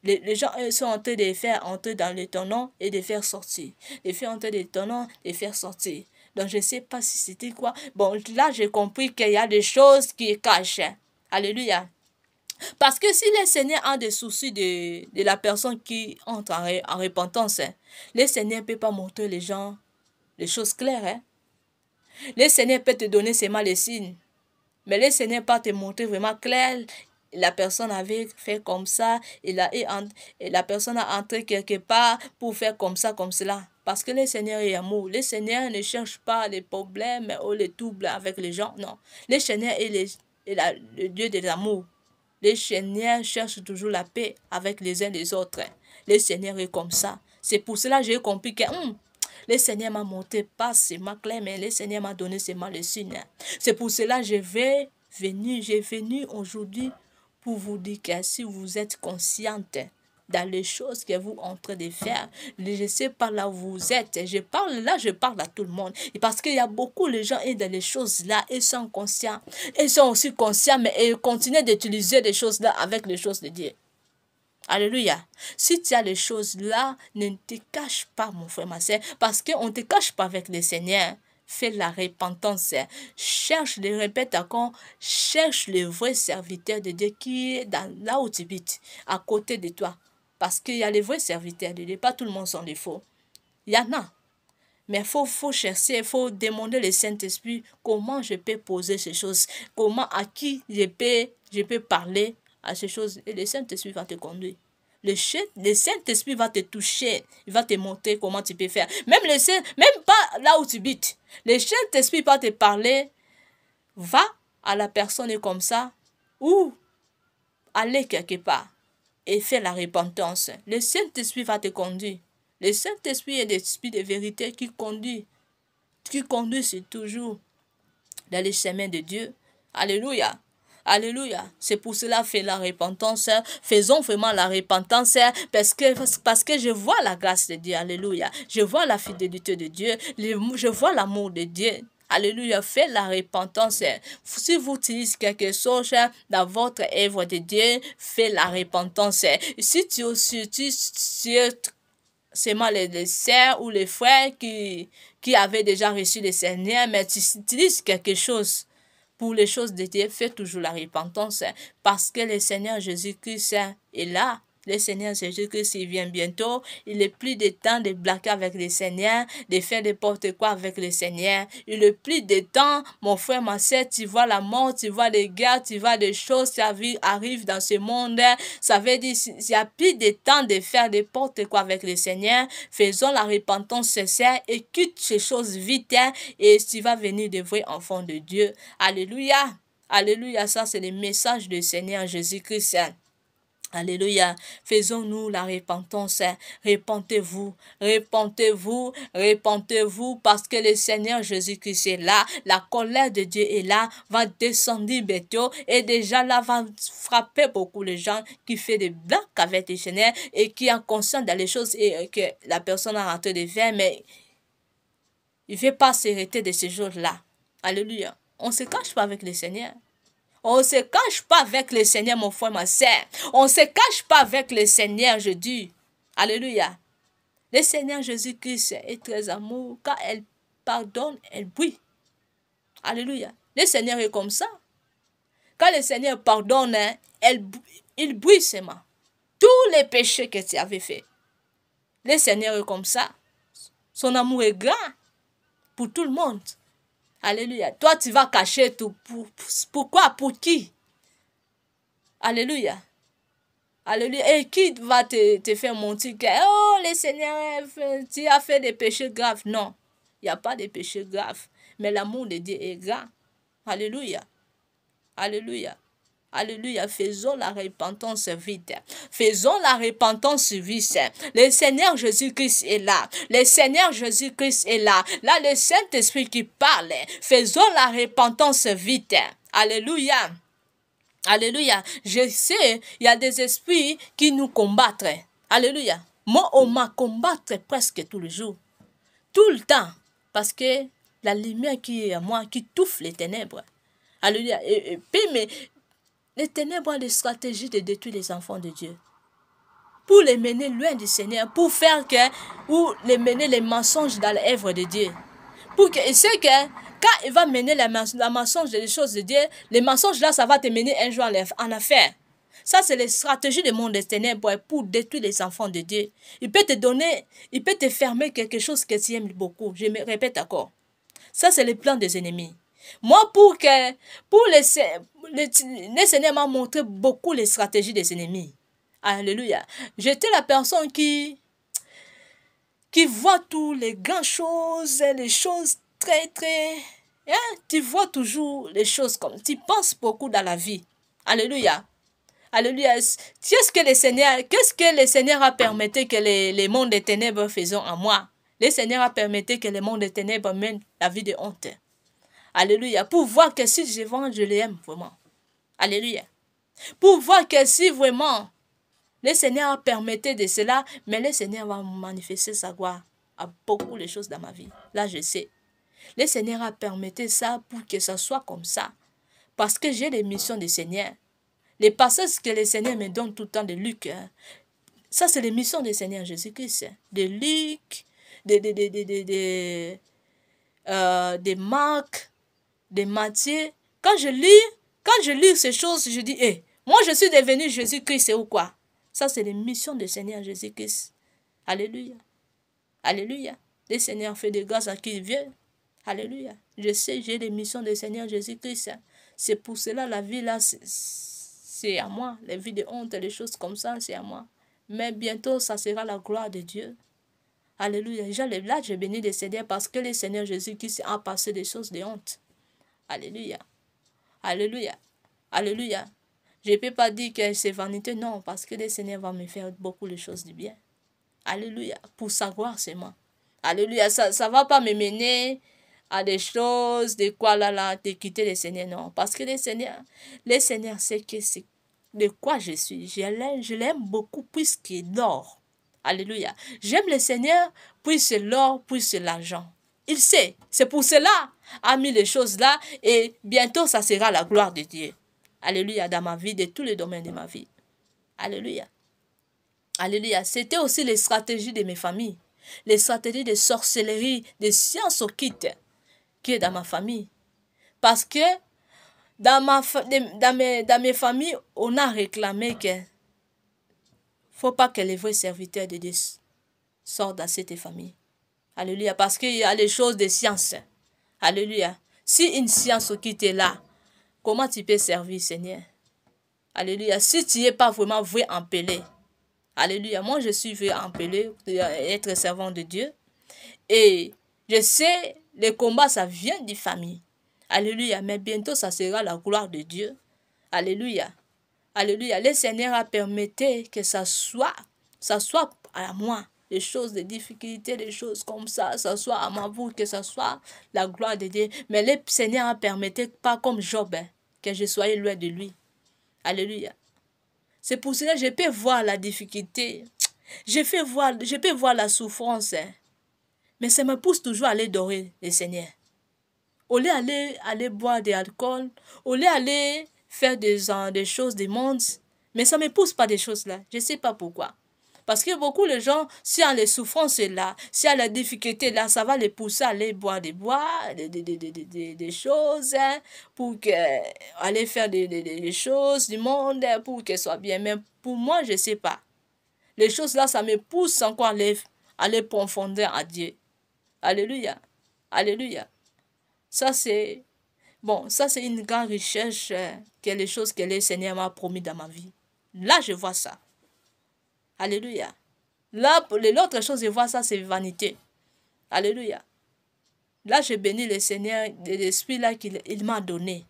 Les gens sont en train de faire entrer dans les tonneaux et de faire sortir. De faire entrer des tonneaux et faire sortir. Donc, je ne sais pas si c'était quoi. Bon, là, j'ai compris qu'il y a des choses qui cachent. Alléluia. Parce que si le Seigneur a des soucis de la personne qui entre en repentance, le Seigneur ne peut pas montrer les gens les choses claires. Le Seigneur peut te donner seulement les signes. Mais le Seigneur ne peut pas te montrer vraiment clair. La personne avait fait comme ça, et la personne a entré quelque part pour faire comme ça, comme cela. Parce que le Seigneur est amour. Le Seigneur ne cherche pas les problèmes ou les troubles avec les gens. Non. Le Seigneur est le Dieu de l'amour. Le Seigneur cherche toujours la paix avec les uns les autres. Le Seigneur est comme ça. C'est pour cela que j'ai compris que le Seigneur m'a montré pas seulement clair, mais le Seigneur m'a donné seulement le signe. C'est pour cela que j'ai venu aujourd'hui pour vous dire que si vous êtes consciente dans les choses que vous êtes en train de faire, je ne sais pas là où vous êtes, je parle à tout le monde. Et parce qu'il y a beaucoup de gens et dans les choses là, ils sont conscients. Ils sont aussi conscients, mais ils continuent d'utiliser les choses là avec les choses de Dieu. Alléluia. Si tu as les choses là, ne te cache pas, mon frère, ma soeur, parce qu'on ne te cache pas avec le Seigneur. Fais la repentance. Cherche, je répète encore, cherche le vrai serviteur de Dieu qui est là où tu habites, à côté de toi. Parce qu'il y a les vrais serviteurs de Dieu, pas tout le monde sont des faux. Il y en a. Mais il faut chercher, il faut demander le Saint-Esprit comment je peux poser ces choses, comment, à qui je peux parler à ces choses. Et le Saint-Esprit va te conduire. Le Saint-Esprit va te toucher, il va te montrer comment tu peux faire. Même pas là où tu habites. Le Saint-Esprit va te parler, va à la personne comme ça, ou aller quelque part et faire la repentance. Le Saint-Esprit va te conduire. Le Saint-Esprit est l'esprit de vérité qui conduit c'est toujours dans les chemins de Dieu. Alléluia. Alléluia. C'est pour cela fais la repentance. Faisons vraiment la repentance parce que je vois la grâce de Dieu. Alléluia. Je vois la fidélité de Dieu. Je vois l'amour de Dieu. Alléluia, faites la repentance. Si vous utilisez quelque chose dans votre œuvre de Dieu, faites la repentance. Si tu seulement les sœurs ou les frères qui avaient déjà reçu le Seigneur, mais tu utilises quelque chose pour les choses de Dieu, fais toujours la repentance parce que le Seigneur Jésus-Christ est là. Le Seigneur Jésus-Christ, il vient bientôt. Il n'est plus de temps de blaguer avec le Seigneur, de faire n'importe quoi avec le Seigneur. Il n'est plus de temps, mon frère, ma soeur, tu vois la mort, tu vois les guerres, tu vois des choses qui arrivent dans ce monde. Ça veut dire qu'il n'y a plus de temps de faire n'importe quoi avec le Seigneur. Faisons la repentance sincère et quitte ces choses vite et tu vas venir de vrais enfants de Dieu. Alléluia. Alléluia, ça c'est le message du Seigneur Jésus-Christ. Alléluia. Faisons-nous la repentance. Repentez-vous, repentez-vous, repentez-vous parce que le Seigneur Jésus-Christ est là. La colère de Dieu est là, va descendre bientôt et déjà là va frapper beaucoup de gens qui font des blagues avec le Seigneur et qui ont conscience dans les choses et que la personne a rentré de faire, mais il ne veut pas s'arrêter de ces choses-là. Alléluia. On ne se cache pas avec le Seigneur. On ne se cache pas avec le Seigneur, mon frère, ma soeur. On ne se cache pas avec le Seigneur, je dis. Alléluia. Le Seigneur Jésus-Christ est très amour. Quand elle pardonne, elle brille. Alléluia. Le Seigneur est comme ça. Quand le Seigneur pardonne, hein, il brise ses mains. Tous les péchés que tu avais faits. Le Seigneur est comme ça. Son amour est grand pour tout le monde. Alléluia. Toi, tu vas cacher tout. Pourquoi? Pour qui? Alléluia. Alléluia. Et qui va te faire mentir que, oh, le Seigneur, tu as fait des péchés graves? Non, il n'y a pas de péchés graves. Mais l'amour de Dieu est grand. Alléluia. Alléluia. Alléluia. Faisons la repentance vite. Faisons la repentance vite. Le Seigneur Jésus-Christ est là. Le Seigneur Jésus-Christ est là. Là, le Saint-Esprit qui parle. Faisons la repentance vite. Alléluia. Alléluia. Je sais, il y a des esprits qui nous combattent. Alléluia. Moi, on m'a combattu presque tous les jours. Tout le temps. Parce que la lumière qui est à moi, qui touche les ténèbres. Alléluia. Et puis, mais les ténèbres ont des stratégies de détruire les enfants de Dieu. Pour les mener loin du Seigneur. Pour faire que, ou les mener les mensonges dans l'œuvre de Dieu. Pour que, il sait que, quand il va mener la mensonge des choses de Dieu, les mensonges là, ça va te mener un jour en affaire. Ça, c'est les stratégies du monde des ténèbres pour détruire les enfants de Dieu. Il peut te donner, il peut te fermer quelque chose que tu aimes beaucoup. Je me répète encore. Ça, c'est le plan des ennemis. Moi, pour le Seigneur m'a montré beaucoup les stratégies des ennemis. Alléluia. J'étais la personne qui voit toutes les grandes choses, les choses très, hein? Tu vois toujours les choses comme... Tu penses beaucoup dans la vie. Alléluia. Alléluia. Qu'est-ce que le Seigneur a permis que les mondes des ténèbres faisons en moi? Le Seigneur a permis que les mondes des ténèbres mènent la vie de honte. Alléluia. Pour voir que si je vends, je l'aime vraiment. Alléluia. Pour voir que si vraiment le Seigneur a permis de cela, mais le Seigneur va manifester sa gloire à beaucoup de choses dans ma vie. Là, je sais. Le Seigneur a permis ça pour que ça soit comme ça. Parce que j'ai les missions du Seigneur. Les passages que le Seigneur me donne tout le temps de Luc, hein, ça c'est les missions du Seigneur Jésus-Christ. De Luc, de Marc, de Matthieu. Quand je lis ces choses, je dis, hey, moi je suis devenu Jésus-Christ ou quoi? Ça c'est les missions du Seigneur Jésus-Christ. Alléluia. Alléluia. Le Seigneur fait des grâces à qui il veut. Alléluia. Je sais, j'ai des missions du Seigneur Jésus-Christ. C'est pour cela la vie là, c'est à moi. Les vies de honte, les choses comme ça, c'est à moi. Mais bientôt, ça sera la gloire de Dieu. Alléluia. Là, je bénis le Seigneur parce que le Seigneur Jésus-Christ a passé des choses de honte. Alléluia. Alléluia. Alléluia. Je ne peux pas dire que c'est vanité, non, parce que le Seigneur va me faire beaucoup de choses du bien. Alléluia. Pour sa gloire, c'est moi. Alléluia. Ça ne va pas me mener à des choses, de quoi là, de quitter le Seigneur, non. Parce que le Seigneur sait que c'est de quoi je suis. Je l'aime beaucoup puisqu'il dort. Alléluia. J'aime le Seigneur puisque l'or, puisque l'argent. Il sait. C'est pour cela a mis les choses là et bientôt ça sera la gloire de Dieu. Alléluia. Dans ma vie, de tous les domaines de ma vie. Alléluia. Alléluia. C'était aussi les stratégies de mes familles. Les stratégies de sorcellerie, de sciences occultes qui est dans ma famille. Parce que dans mes familles, on a réclamé que faut pas que les vrais serviteurs de Dieu sortent dans cette famille. Alléluia. Parce qu'il y a les choses de science. Alléluia. Si une science occulte est là, comment tu peux servir, Seigneur? Alléluia. Si tu n'es pas vraiment vrai empêlé. Alléluia. Moi, je suis vrai empêlé, être servant de Dieu. Et je sais, le combat, ça vient des familles. Alléluia. Mais bientôt, ça sera la gloire de Dieu. Alléluia. Alléluia. Le Seigneur a permis que ça soit à moi. Les choses, les difficultés, les choses comme ça soit à moi, pour que ça soit la gloire de Dieu. Mais le Seigneur a permis, pas comme Job, que je sois loin de lui. Alléluia. C'est pour cela que je peux voir la difficulté. Je peux voir la souffrance. Mais ça me pousse toujours à aller adorer le Seigneur. Au lieu d'aller boire de l'alcool, au lieu d'aller faire des choses du monde, mais ça ne me pousse pas des choses là. Je ne sais pas pourquoi. Parce que beaucoup de gens, si on les souffrances là, si on la difficulté là, ça va les pousser à aller boire des choses, hein, pour que, aller faire des choses du monde, hein, pour qu'elles soient bien. Mais pour moi, je ne sais pas. Les choses là, ça me pousse encore à aller profondeur à Dieu. Alléluia. Alléluia. Ça, c'est, bon, ça, c'est une grande richesse, que les choses que le Seigneur m'a promis dans ma vie. Là, je vois ça. Alléluia. Là, l'autre chose, je vois ça, c'est vanité. Alléluia. Là, je bénis le Seigneur de l'esprit là qu'il m'a donné.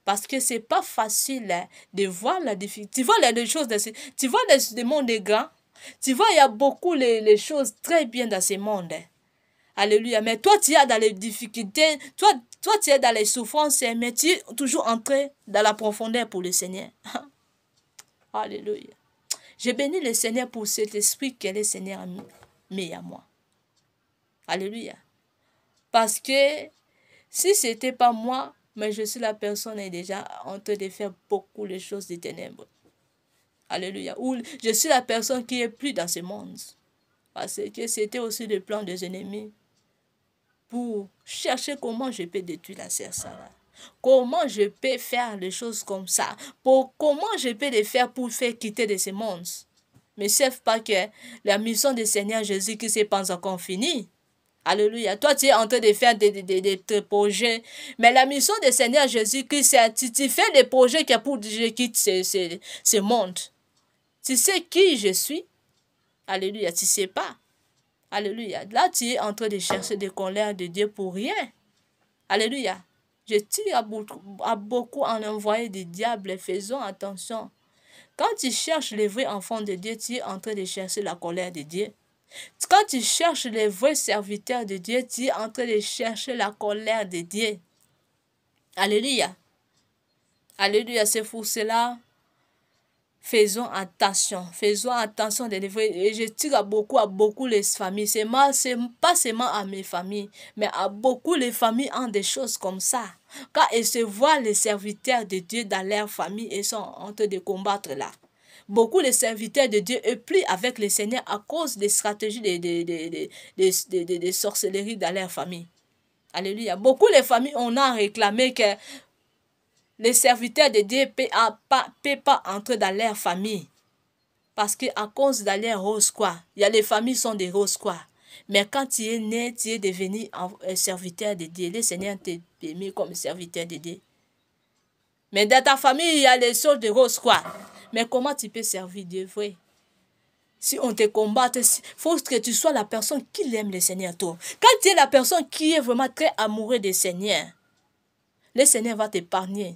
Parce que c'est pas facile, hein, de voir la difficulté. Tu vois les choses, tu vois le monde est grand. Tu vois, il y a beaucoup les choses très bien dans ce monde. Hein. Alléluia. Mais toi, tu es dans les difficultés. Toi, tu es dans les souffrances, mais tu es toujours entré dans la profondeur pour le Seigneur. Alléluia. Je bénis le Seigneur pour cet esprit que le Seigneur a mis à moi. Alléluia. Parce que si ce n'était pas moi, mais je suis la personne est déjà en train de faire beaucoup de choses des ténèbres. Alléluia. Ou je suis la personne qui est plus dans ce monde. Parce que c'était aussi le plan des ennemis pour chercher comment je peux détruire la sœur Sarah. Comment je peux faire les choses comme ça. Comment je peux les faire pour faire quitter de ce monde. Mais ne savent pas que la mission du Seigneur Jésus qui n'est pas encore finie. Alléluia. Toi, tu es en train de faire des projets. Mais la mission du Seigneur Jésus-Christ, tu fais des projets qui pour que je quitte ce monde. Tu sais qui je suis? Alléluia. Tu ne sais pas. Alléluia. Là, tu es en train de chercher des colères de Dieu pour rien. Alléluia. Je tire à beaucoup en envoyer des diables. Faisons attention. Quand tu cherches les vrais enfants de Dieu, tu es en train de chercher la colère de Dieu. Quand tu cherches les vrais serviteurs de Dieu, tu es en train de chercher la colère de Dieu. Alléluia. Alléluia. C'est pour cela. Faisons attention et je tire à beaucoup les familles. C'est pas seulement à mes familles, mais à beaucoup les familles ont des choses comme ça. Quand ils se voient les serviteurs de Dieu dans leur famille, ils sont en train de combattre là. Beaucoup de serviteurs de Dieu plient avec le Seigneur à cause des stratégies de sorcellerie dans leur famille. Alléluia. Beaucoup de familles ont réclamé que les serviteurs de Dieu ne peuvent pas entrer dans leur famille. Parce qu'à cause de leur rose, quoi. Il y a les familles qui sont des roses, quoi. Mais quand tu es né, tu es devenu un serviteur de Dieu. Le Seigneur t'a mis comme serviteur de Dieu. Mais dans ta famille, il y a les choses de rose, quoi. Mais comment tu peux servir Dieu, vrai? Si on te combat, il faut que tu sois la personne qui aime le Seigneur, toi. Quand tu es la personne qui est vraiment très amoureuse du Seigneur, le Seigneur va t'épargner.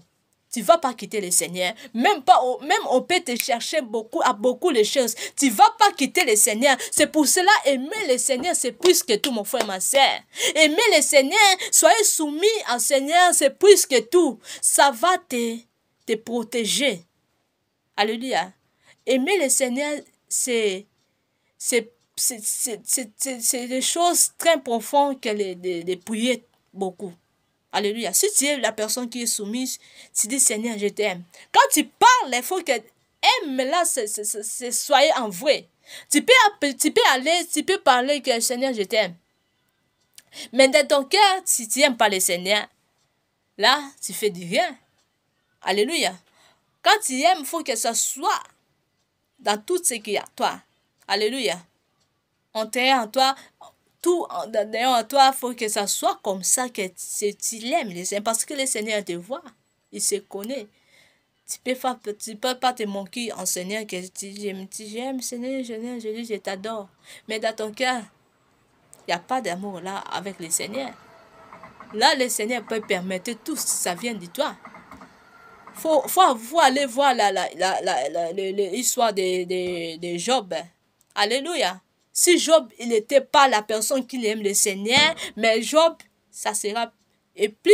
Tu ne vas pas quitter le Seigneur. Même on peut te chercher à beaucoup de choses. Tu ne vas pas quitter le Seigneur. C'est pour cela, aimer le Seigneur, c'est plus que tout, mon frère, ma soeur. Aimer le Seigneur, soyez soumis au Seigneur, c'est plus que tout. Ça va te protéger. Alléluia. Aimer le Seigneur, c'est des choses très profondes que de prier beaucoup. Alléluia. Si tu es la personne qui est soumise, tu dis Seigneur, je t'aime. Quand tu parles, il faut que aime là, soyez en vrai. Tu peux parler que Seigneur, je t'aime. Mais dans ton cœur, si tu n'aimes pas le Seigneur, là, tu fais du rien. Alléluia. Quand tu aimes, il faut que ça soit dans tout ce qu'il y a toi. Alléluia. En terre en toi, tout en toi, il faut que ça soit comme ça que tu l'aimes, parce que le Seigneur te voit, il se connaît. Tu peux pas te manquer en Seigneur que j'aime, Seigneur, je t'adore. Mais dans ton cœur, il n'y a pas d'amour là avec le Seigneur. Là, le Seigneur peut permettre tout, ça vient de toi. Faut aller voir l'histoire de Job. Alléluia. Si Job, il n'était pas la personne qui aime le Seigneur, mais Job, ça sera et plus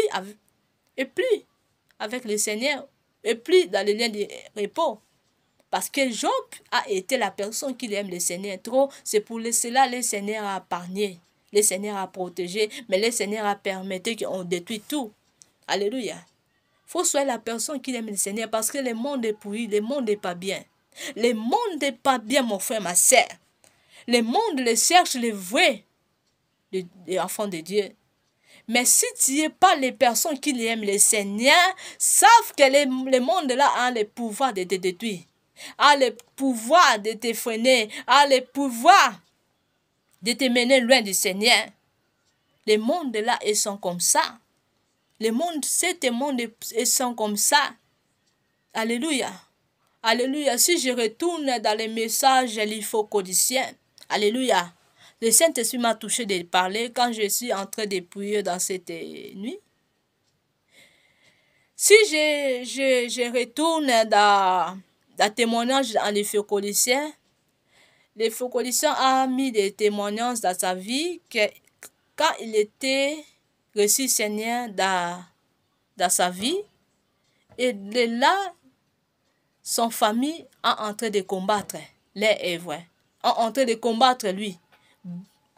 avec le Seigneur, et plus dans le lien de repos. Parce que Job a été la personne qui aime le Seigneur trop, c'est pour cela que le Seigneur a épargné, le Seigneur a protégé, mais le Seigneur a permis qu'on détruise tout. Alléluia. Il faut soit la personne qui aime le Seigneur parce que le monde est pourri, le monde n'est pas bien. Le monde n'est pas bien, mon frère, ma sœur. Le monde le cherche les vrais enfants de Dieu. Mais si tu n'es pas les personnes qui aiment le Seigneur, savent que le monde là a le pouvoir de te détruire, a le pouvoir de te freiner, a le pouvoir de te mener loin du Seigneur. Le monde là, ils sont comme ça. Le monde, cet monde, ils sont comme ça. Alléluia. Alléluia. Si je retourne dans les messages lyphocoliciens, alléluia. Le Saint-Esprit m'a touché de parler quand je suis en train de prier dans cette nuit. Si je retourne dans témoignage en lyphocolicien, le lyphocolicien a mis des témoignages dans sa vie que quand il était reçu Seigneur dans sa vie, et de là, son famille a en train de combattre les œuvres, a en train de combattre lui.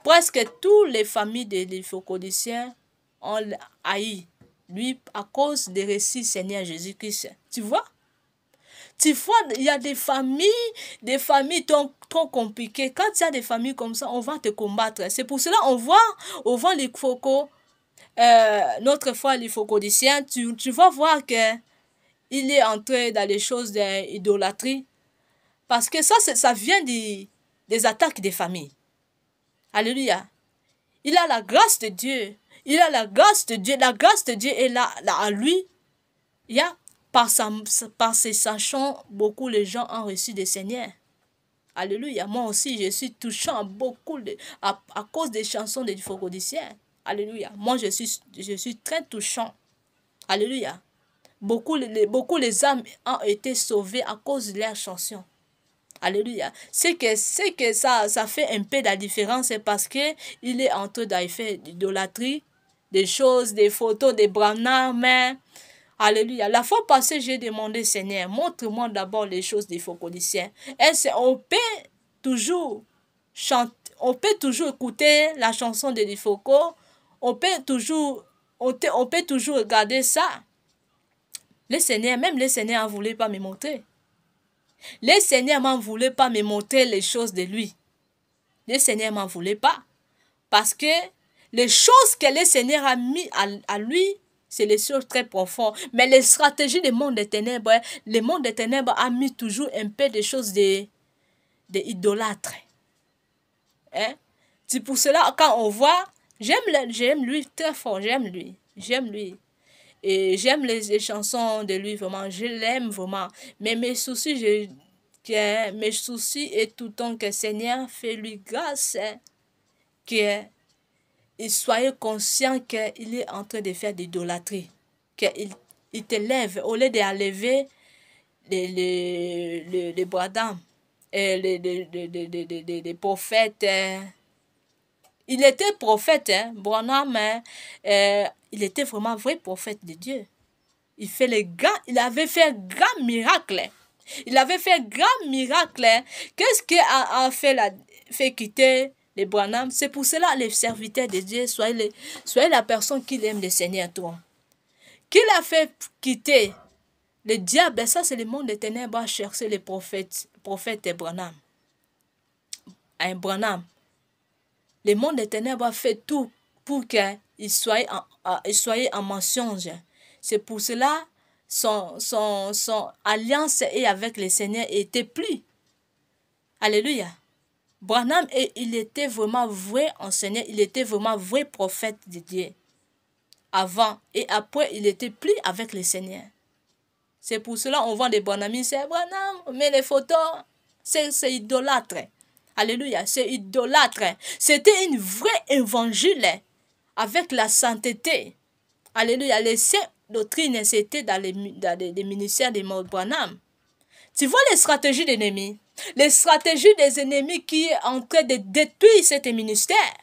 Presque toutes les familles des lyphocoliciens ont haï lui à cause des récits Seigneur Jésus-Christ. Tu vois? Tu vois, il y a des familles trop compliquées. Quand il y a des familles comme ça, on va te combattre. C'est pour cela qu'on voit les Lyphoco, notre foi lyphocolicien, tu vas voir que il est entré dans les choses d'idolâtrie. Parce que ça vient des attaques des familles. Alléluia. Il a la grâce de Dieu. Il a la grâce de Dieu. La grâce de Dieu est là à lui. Il y a, par ses chants, beaucoup de gens ont reçu des Seigneurs. Alléluia. Moi aussi, je suis touchant à cause des chansons des lyphocoliciens. Alléluia. Moi, je suis très touchant. Alléluia. Beaucoup les âmes ont été sauvées à cause de leurs chansons. Alléluia. C'est que ça fait un peu de la différence, c'est parce que il est en train de faire d'idolâtrie, des choses, des photos, des Branham, mais alléluia. La fois passée, j'ai demandé, Seigneur, montre-moi d'abord les choses des lyphocoliciens. On peut toujours chanter, on peut toujours écouter la chanson de lyphoco, on peut toujours regarder ça. Même le Seigneur ne voulait pas me montrer. Le Seigneur ne voulait pas me montrer les choses de lui. Le Seigneur ne voulait pas. Parce que les choses que le Seigneur a mis à lui, c'est les choses très profondes. Mais les stratégies du monde des ténèbres, le monde des ténèbres a mis toujours un peu de choses d'idolâtres. Hein? C'est pour cela, quand on voit, j'aime lui très fort, j'aime lui. Et j'aime les chansons de lui, vraiment, je l'aime vraiment. Mais mes soucis est tout le temps que Seigneur fait lui grâce, qu'il soit conscient qu'il est en train de faire d'idolâtrie, qu'il te lève, au lieu d'enlever les bradams, les prophètes. Il était prophète, Branham, il était vraiment vrai prophète de Dieu. Il avait fait un grand miracle. Qu'est-ce qui a fait quitter les Branham? C'est pour cela les serviteurs de Dieu, soyez la personne qui aime le Seigneur, toi. Qui l'a fait quitter le diable? Ça, c'est le monde des ténèbres à chercher les prophètes Branham. Un Branham. Le monde des ténèbres a fait tout pour qu'il soit en mensonge. C'est pour cela son alliance avec le Seigneur était plus. Alléluia. Branham, il était vraiment vrai enseignant, il était vraiment vrai prophète de Dieu. Avant et après, il était plus avec le Seigneur. C'est pour cela on voit des Branhamistes, c'est Branham, mais les photos, c'est idolâtre. Alléluia, c'est idolâtre. C'était une vraie évangile avec la sainteté. Alléluia, les saintes doctrines, c'était dans les ministères de Branham. Tu vois les stratégies des ennemis? Les stratégies des ennemis qui est en train de détruire cet ministère.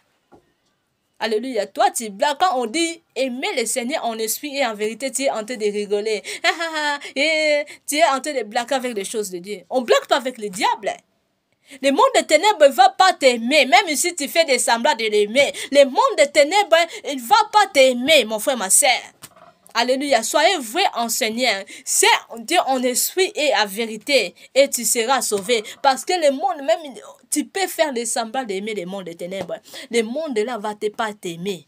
Alléluia, toi tu blagues. Quand on dit aimer le Seigneur en esprit et en vérité, tu es en train de rigoler. Et tu es en train de blaguer avec les choses de Dieu. On ne blague pas avec le diable. Le monde des ténèbres ne va pas t'aimer, même si tu fais des semblants de l'aimer. Le monde des ténèbres, il ne va pas t'aimer, mon frère, ma soeur. Alléluia. Soyez vrais enseignants. C'est Dieu en esprit et à vérité. Et tu seras sauvé. Parce que le monde, même, tu peux faire les semblants d'aimer le monde des ténèbres. Le monde là va pas t'aimer.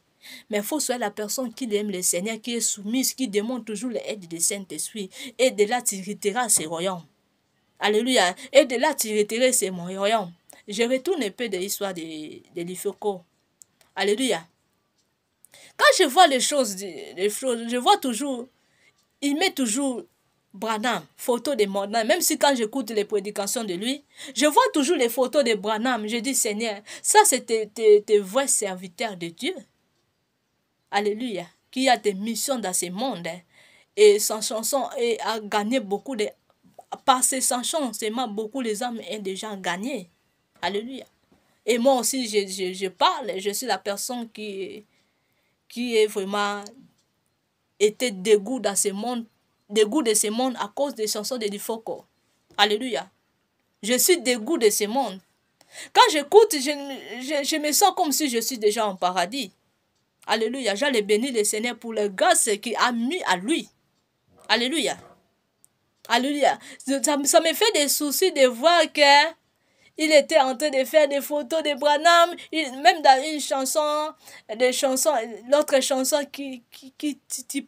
Mais il faut soyez la personne qui aime le Seigneur, qui est soumise, qui demande toujours l'aide du Saint-Esprit. Et de là, tu hériteras ses royaumes. Alléluia. Et de là, tu hériteras ses royaumes. Je retourne un peu de l'histoire de l'Ifoko. Alléluia. Quand je vois les choses, je vois toujours, il met toujours Branham, photo de Branham. Même si quand j'écoute les prédications de lui, je vois toujours les photos de Branham. Je dis, Seigneur, ça c'est tes vrais serviteurs de Dieu. Alléluia. Qui a des missions dans ce monde. Et sa chanson a gagné beaucoup de... Par ses chansons, seulement beaucoup les âmes ont déjà gagné. Alléluia. Et moi aussi, je parle. Je suis la personne qui est vraiment été dégoût dans ce monde, dégoût de ce monde à cause des chansons de Difoko. Alléluia. Je suis dégoût de ce monde. Quand j'écoute, je me sens comme si je suis déjà en paradis. Alléluia. J'allais bénir le Seigneur pour la grâce qu'il a mis à lui. Alléluia. Alléluia. Ça me fait des soucis de voir que il était en train de faire des photos de Branham, même dans une chanson, l'autre chanson qui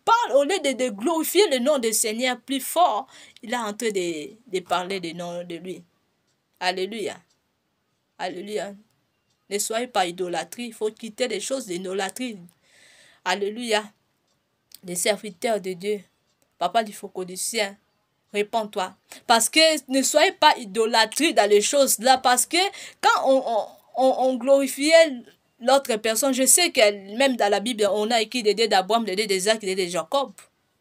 parle, au lieu de glorifier le nom du Seigneur plus fort, il est en train de parler du nom de lui. Alléluia. Alléluia. Ne soyez pas idolâtrie, il faut quitter les choses d'idolâtrie. Alléluia. Les serviteurs de Dieu. Papa du Focodicien. Réponds-toi. Parce que ne soyez pas idolâtrie dans les choses là. Parce que quand on glorifiait l'autre personne, je sais que même dans la Bible, on a écrit des dieux d'Abraham, des dieux d'Isaac, des dieux de Jacob.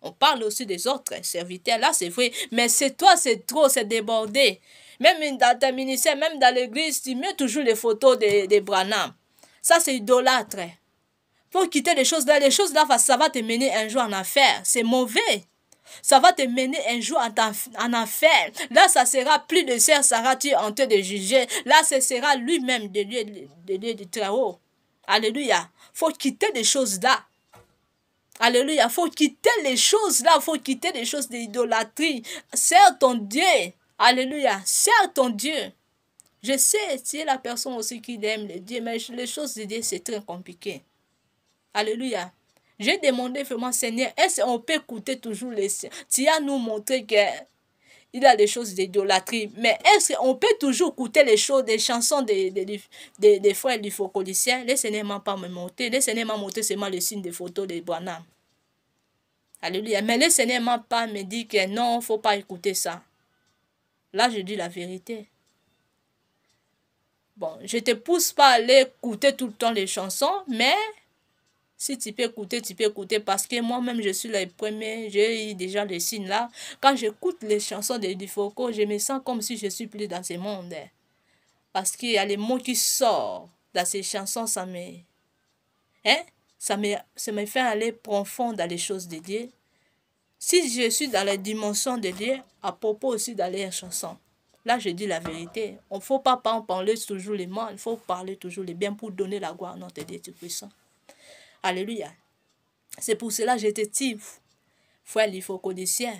On parle aussi des autres serviteurs. Là, c'est vrai. Mais c'est toi, c'est trop, c'est débordé. Même dans ta ministère, même dans l'église, tu mets toujours les photos de Branham. Ça, c'est idolâtre. Faut quitter les choses là. Les choses là, ça va te mener un jour en enfer. C'est mauvais. Ça va te mener un jour en enfer. Là, ça sera plus de serre, sera-tu en train de juger. Là, ce sera lui-même de Dieu du très haut. Alléluia. Faut quitter les choses là. Alléluia. Faut quitter les choses là. Faut quitter les choses d'idolâtrie. Sers ton Dieu. Alléluia. Sers ton Dieu. Je sais, tu es la personne aussi qui aime le Dieu, mais les choses de Dieu, c'est très compliqué. Alléluia. J'ai demandé vraiment, Seigneur, est-ce qu'on peut écouter toujours les... Tu as nous montré qu'il y a des choses d'idolâtrie, mais est-ce qu'on peut toujours écouter les choses, des chansons des frères du Focodicien? Le Seigneur m'a pas me montré. Le Seigneur m'a montré seulement le signe des photos de Branham. Alléluia. Mais le Seigneur m'a pas me dit que non, il ne faut pas écouter ça. Là, je dis la vérité. Bon, je ne te pousse pas à aller écouter tout le temps les chansons, mais... Si tu peux écouter parce que moi-même, je suis le premier, j'ai eu déjà les signes là. Quand j'écoute les chansons de Difoko, je me sens comme si je suis plus dans ce monde. Parce qu'il y a les mots qui sortent dans ces chansons, ça me fait aller profond dans les choses de Dieu. Si je suis dans la dimension de Dieu, à propos aussi dans les chansons. Là, je dis la vérité. Il ne faut pas parler toujours les mal, il faut parler toujours les bien pour donner la gloire à notre Dieu Tout-Puissant. Alléluia. C'est pour cela que je te dis, frère l'Ifocodicien.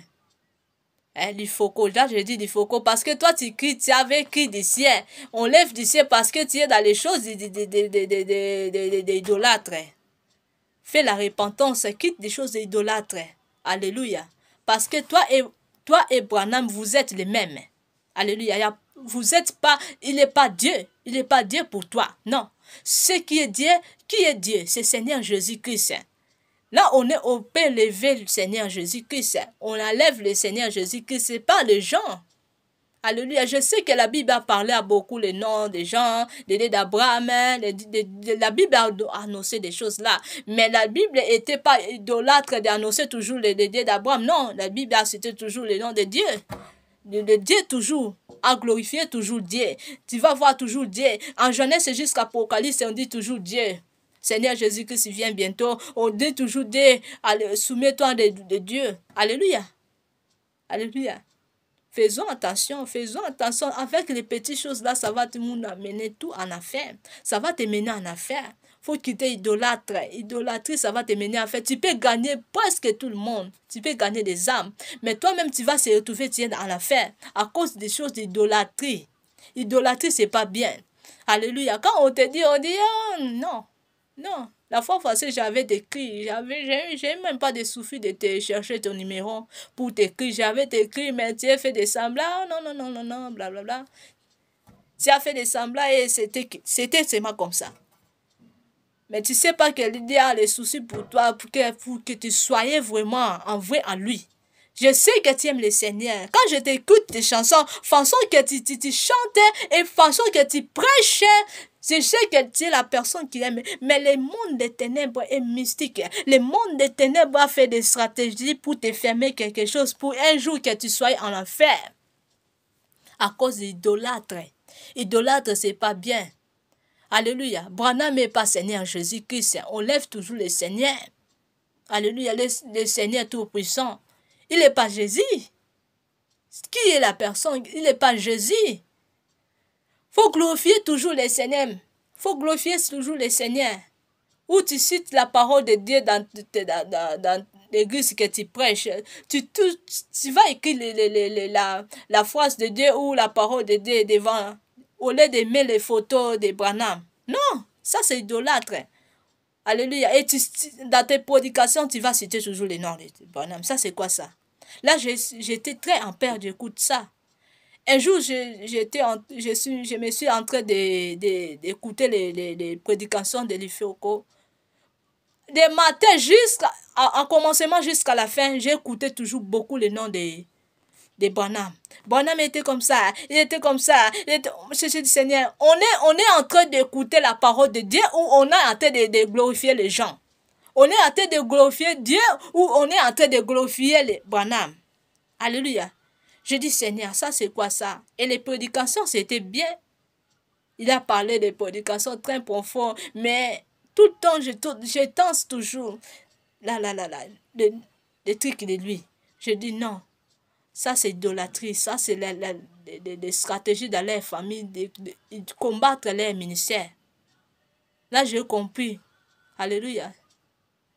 L'Ifoko, là je dis l'Ifoko parce que toi tu cries, tu avais écrit du ciel. On lève du ciel parce que tu es dans les choses d'idolâtres. Fais la repentance, quitte des choses d'idolâtres. Alléluia. Parce que toi et Branham, vous êtes les mêmes. Alléluia. Vous êtes pas, il n'est pas Dieu. Il n'est pas Dieu pour toi. Non. Ce qui est Dieu, c'est Seigneur Jésus-Christ. Là, on peut lever le Seigneur Jésus-Christ. On enlève le Seigneur Jésus-Christ. Ce n'est pas les gens. Alléluia. Je sais que la Bible a parlé à beaucoup les noms des gens, des dieux d'Abraham. La Bible a annoncé des choses là. Mais la Bible n'était pas idolâtre d'annoncer toujours les dieux d'Abraham. Non, la Bible a cité toujours les noms de Dieu. De Dieu toujours, à glorifier toujours Dieu. Tu vas voir toujours Dieu. En Genèse jusqu'à Apocalypse, on dit toujours Dieu. Seigneur Jésus-Christ vient bientôt. On dit toujours Dieu. Soumets-toi de Dieu. Alléluia. Alléluia. Faisons attention. Avec les petites choses là, ça va te amener tout en affaire. Ça va te mener en affaire. Faut quitter idolâtre. Idolâtrie, ça va te mener à faire. Tu peux gagner presque tout le monde. Tu peux gagner des âmes. Mais toi-même, tu vas se retrouver dans l'affaire à cause des choses d'idolâtrie. Idolâtrie, c'est pas bien. Alléluia. Quand on te dit, on dit, oh, non, non. La fois passée, j'avais écrit, j'ai même pas de souffle de te chercher ton numéro pour t'écrire. J'avais écrit, mais tu as fait des semblants. Non, non, non, non, non, blablabla. Tu as fait des semblants et c'était seulement comme ça. Mais tu sais pas qu'il y a les soucis pour toi, pour que tu sois vraiment en vrai en lui. Je sais que tu aimes le Seigneur. Quand je t'écoute tes chansons, façon que tu chantes et façon que tu prêches, je sais que tu es la personne qui aime. Mais le monde des ténèbres est mystique. Le monde des ténèbres a fait des stratégies pour te fermer quelque chose, pour un jour que tu sois en enfer. À cause d'idolâtres. Idolâtre, c'est pas bien. Alléluia. Branham n'est pas Seigneur Jésus-Christ. On lève toujours le Seigneur. Alléluia. Le Seigneur Tout-Puissant. Il n'est pas Jésus. Qui est la personne? Il n'est pas Jésus. Il faut glorifier toujours le Seigneur. Il faut glorifier toujours le Seigneur. Où tu cites la parole de Dieu dans l'église que tu prêches, tu vas écrire la phrase de Dieu ou la parole de Dieu devant, au lieu d'aimer les photos de Branham. Non, ça c'est idolâtre. Alléluia. Et dans tes prédications, tu vas citer toujours les noms de Branham. Ça c'est quoi ça? Là, j'étais très en peur, j'écoute ça. Un jour, je me suis en train d'écouter les prédications de l'Ifoko. Des matins en commencement jusqu'à la fin, j'écoutais toujours beaucoup le nom de Branham. Branham était comme ça, il était comme ça. Je dis, Seigneur, on est en train d'écouter la parole de Dieu ou on est en train de glorifier les gens? On est en train de glorifier Dieu ou on est en train de glorifier les Branham? Alléluia. Je dis, Seigneur, ça c'est quoi ça? Et les prédications, c'était bien. Il a parlé des prédications très profondes, mais tout le temps, je tense toujours les trucs de lui. Je dis non, ça c'est idolâtrie, ça c'est des stratégies dans leur famille, de combattre leur ministère. Là, j'ai compris. Alléluia.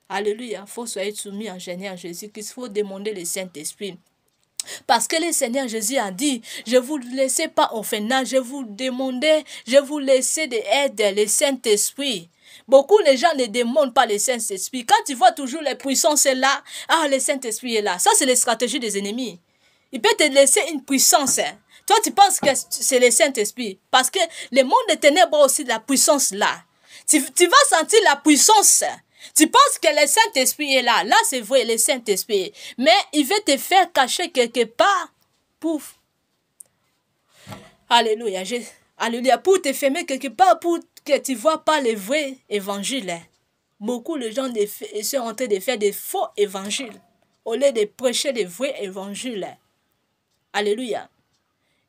Alléluia. Il faut soyez soumis en Seigneur Jésus-Christ. Il faut demander le Saint-Esprit. Parce que le Seigneur Jésus a dit, je ne vous laisse pas orphelinat, je vous demandais, je vous laissais de aide, le Saint-Esprit. Beaucoup de gens ne demandent pas le Saint-Esprit. Quand tu vois toujours les puissances là, ah, le Saint-Esprit est là. Ça, c'est les stratégies des ennemis. Il peut te laisser une puissance. Toi, tu penses que c'est le Saint-Esprit. Parce que le monde des ténèbres a aussi de la puissance là. Tu vas sentir la puissance. Tu penses que le Saint-Esprit est là. Là, c'est vrai, le Saint-Esprit. Mais il veut te faire cacher quelque part. Pouf. Alléluia. Alléluia. Pour te fermer quelque part, pour que tu ne vois pas le vrai évangile. Beaucoup de gens sont en train de faire des faux évangiles au lieu de prêcher des vrais évangiles. Alléluia.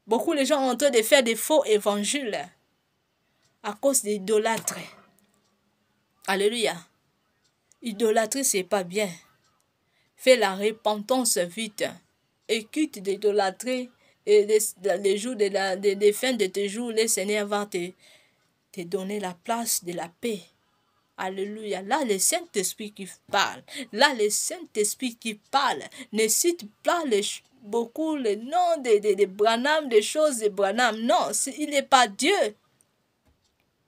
Beaucoup de gens sont en train de faire des faux évangiles à cause des idolâtres. Alléluia. Idolâtrie, c'est pas bien. Fais la repentance vite. Et quitte d'idolâtrie. Et les jours des fins de tes jours, le Seigneur va te donner la place de la paix. Alléluia. Là, le Saint-Esprit qui parle. Là, le Saint-Esprit qui parle. Ne cite pas beaucoup les noms de Branham, des choses de Branham. Non, il n'est pas Dieu.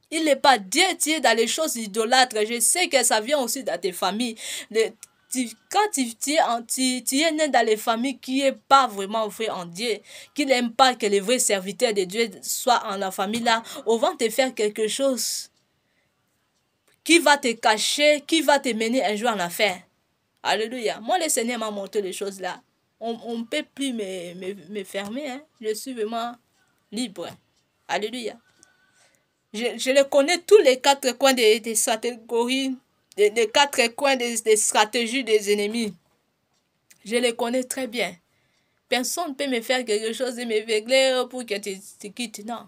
Il n'est pas Dieu, tu es dans les choses idolâtres. Je sais que ça vient aussi dans tes familles. Quand tu es né dans les familles qui n'est pas vraiment vrai en Dieu, qui n'aiment pas que les vrais serviteurs de Dieu soient en la famille là, on va te faire quelque chose qui va te cacher, qui va te mener un jour en affaire. Alléluia. Moi, le Seigneur m'a montré les choses là. On ne peut plus me fermer. Hein. Je suis vraiment libre. Alléluia. Je les connais tous les quatre coins des stratégies, des quatre coins des stratégies des ennemis. Je les connais très bien. Personne ne peut me faire quelque chose et me régler pour que tu quittes. Non.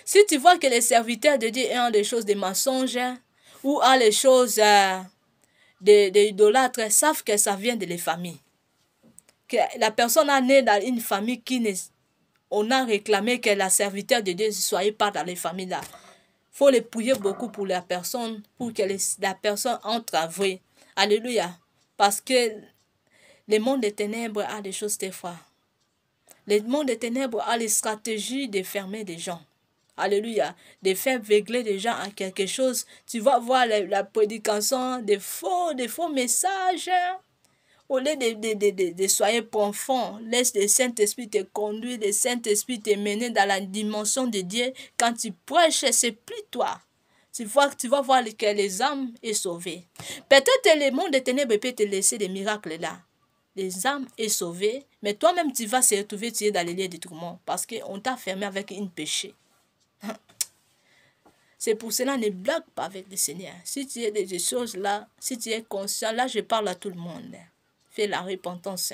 Si tu vois que les serviteurs de Dieu ont des choses de mensonges ou ont les choses d'idolâtres, savent que ça vient de les familles. Que la personne a né dans une famille qui ne... On a réclamé que la serviteur de Dieu ne soit pas dans les familles là. faut les prier beaucoup pour la personne, pour que la personne entre à vrai. Alléluia. Parce que le monde des ténèbres a des choses des fois. Le monde des ténèbres a les stratégies de fermer des gens. Alléluia. De faire veugler des gens à quelque chose. Tu vas voir la prédication des faux messages. Au lieu de soyez profond, laisse le Saint-Esprit te conduire, le Saint-Esprit te mener dans la dimension de Dieu. Quand tu prêches, c'est plus toi. Tu vas voir que les âmes sont sauvées. Peut-être le monde des ténèbres peut te laisser des miracles là. Les âmes sont sauvées, mais toi-même tu vas se retrouver tué dans les lieux de tourment parce qu'on t'a fermé avec une péché. C'est pour cela, ne blague pas avec le Seigneur. Si tu es des choses là, si tu es conscient, là je parle à tout le monde. Fais la repentance.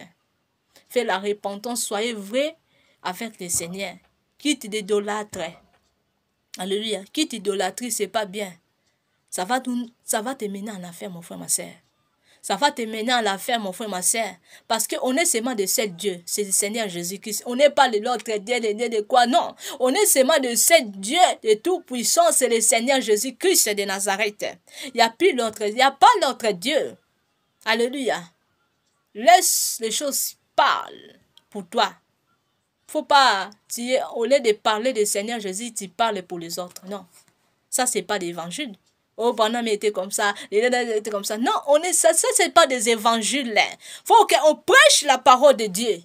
Fais la repentance, soyez vrai avec le Seigneur. Quitte d'idolâtre. Alléluia. Quitte idolâtrie, c'est pas bien. Ça va te mener en affaire, mon frère, ma soeur. Ça va te mener en affaire, mon frère, ma soeur. Parce qu'on est seulement de seul Dieu. C'est le Seigneur Jésus-Christ. On n'est pas de l'autre Dieu, de quoi. Non. On est seulement de seul Dieu de tout puissant. C'est le Seigneur Jésus-Christ de Nazareth. Il n'y a plus l'autre. Il n'y a pas l'autre Dieu. Alléluia. Laisse les choses parler pour toi. Faut pas, au lieu de parler du Seigneur Jésus, tu parles pour les autres. Non. Ça, c'est pas d'évangile. Oh, Branham était comme ça, était comme ça. Non, ça c'est pas des évangiles. Faut qu'on prêche la parole de Dieu.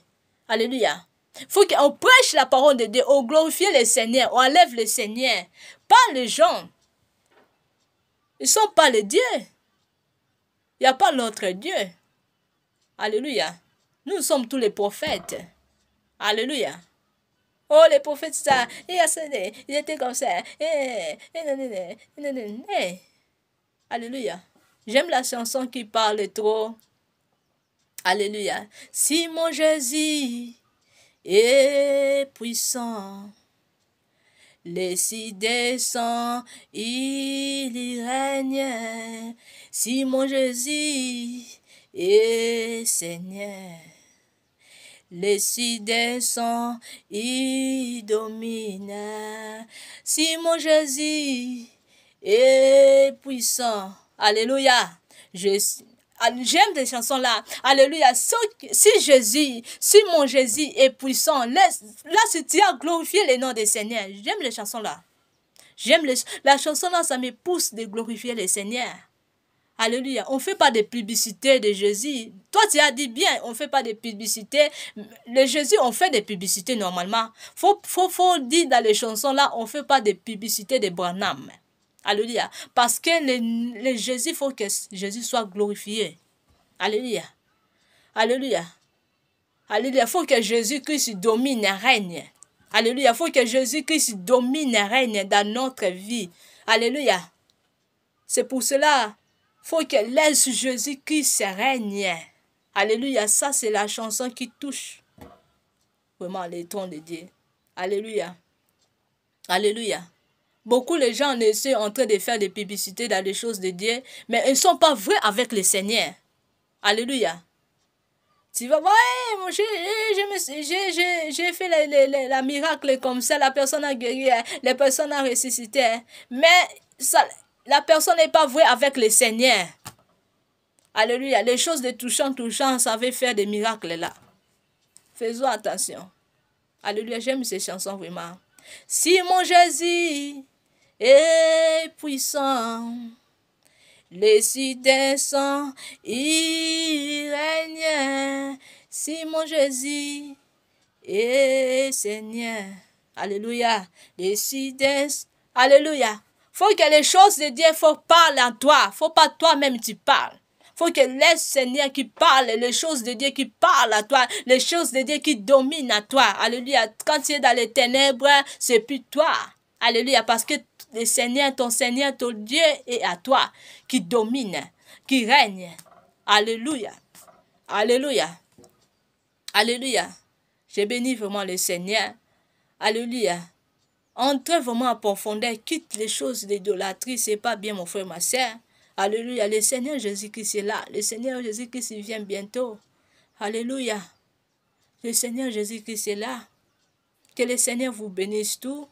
Alléluia. Faut qu'on prêche la parole de Dieu. On glorifie le Seigneur, on enlève le Seigneur. Pas les gens. Ils sont pas les dieux. Il n'y a pas l'autre Dieu. Alléluia. Nous sommes tous les prophètes. Alléluia. Oh, les prophètes, ça, ils étaient comme ça. Alléluia. J'aime la chanson qui parle trop. Alléluia. Si mon Jésus est puissant, les descend, il règne. Si mon Jésus est Seigneur, les descend, il domine. Si mon Jésus est puissant. Alléluia. J'aime des chansons là. Alléluia. Si mon Jésus est puissant, là, si tu as glorifié le nom du Seigneur. J'aime les chansons là. La chanson là, ça me pousse de glorifier le Seigneur. Alléluia. On ne fait pas de publicité de Jésus. Toi, tu as dit bien, on ne fait pas de publicité. Le Jésus, on fait des publicités normalement. Faut dire dans les chansons là, on ne fait pas de publicité de Branham. Alléluia. Parce que le Jésus, il faut que Jésus soit glorifié. Alléluia. Alléluia. Alléluia. Il faut que Jésus-Christ domine et règne. Alléluia. Il faut que Jésus-Christ domine et règne dans notre vie. Alléluia. C'est pour cela faut que laisse Jésus-Christ règne. Alléluia. Ça, c'est la chanson qui touche vraiment les trônes de Dieu. Alléluia. Alléluia. Beaucoup de gens sont en train de faire des publicités dans les choses de Dieu, mais ils ne sont pas vrais avec le Seigneur. Alléluia. Tu vas voir, j'ai fait la miracle comme ça, la personne a guéri, la personne a ressuscité. Mais ça, la personne n'est pas vraie avec le Seigneur. Alléluia. Les choses de touchant, ça veut faire des miracles là. Faisons attention. Alléluia. J'aime ces chansons vraiment. Si mon Jésus est puissant, les cieux descendent, il règne. Si mon Jésus est Seigneur. Alléluia. Les cieux descendent. Alléluia. Faut que les choses de Dieu, faut parler à toi. Faut pas toi-même tu parles. Faut que laisse Seigneur qui parle, les choses de Dieu qui parlent à toi, les choses de Dieu qui dominent à toi. Alléluia. Quand tu es dans les ténèbres, c'est plus toi. Alléluia. Parce que le Seigneur, ton Dieu est à toi, qui domine, qui règne. Alléluia. Alléluia. Alléluia. Je bénis vraiment le Seigneur. Alléluia. Entrez vraiment en profondeur, quitte les choses d'idolâtrie, c'est pas bien mon frère, ma soeur. Alléluia, le Seigneur Jésus-Christ est là, le Seigneur Jésus-Christ vient bientôt. Alléluia, le Seigneur Jésus-Christ est là. Que le Seigneur vous bénisse tout.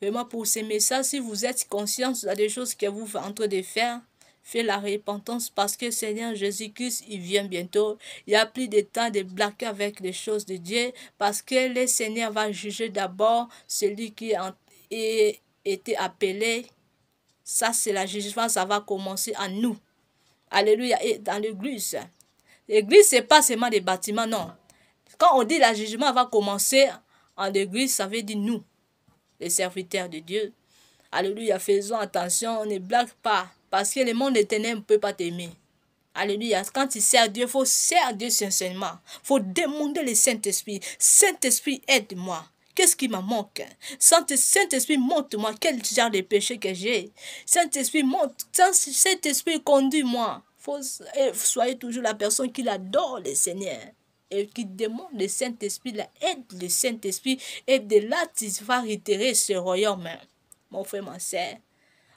Vraiment, pour ces messages, si vous êtes conscient des choses que vous êtes en train de faire, faites la repentance parce que Seigneur Jésus-Christ, il vient bientôt. Il n'y a plus de temps de blaguer avec les choses de Dieu parce que le Seigneur va juger d'abord celui qui a été appelé. Ça, c'est la jugement, ça va commencer à nous. Alléluia. Et dans l'église, l'église, ce n'est pas seulement des bâtiments, non. Quand on dit le jugement va commencer en l'église, ça veut dire nous, les serviteurs de Dieu. Alléluia, faisons attention, on ne blague pas, parce que le monde des ténèbres ne peut pas t'aimer. Alléluia, quand tu sers Dieu, il faut servir Dieu sincèrement. Il faut demander le Saint-Esprit. Saint-Esprit, aide-moi. Qu'est-ce qui me manque? Saint-Esprit, montre-moi quel genre de péché que j'ai. Saint-Esprit, Saint-Esprit, conduis-moi. Soyez toujours la personne qui adore le Seigneur et qui demande le Saint-Esprit, aide le Saint-Esprit, et de là, tu vas retirer ce royaume. Mon frère, ma soeur.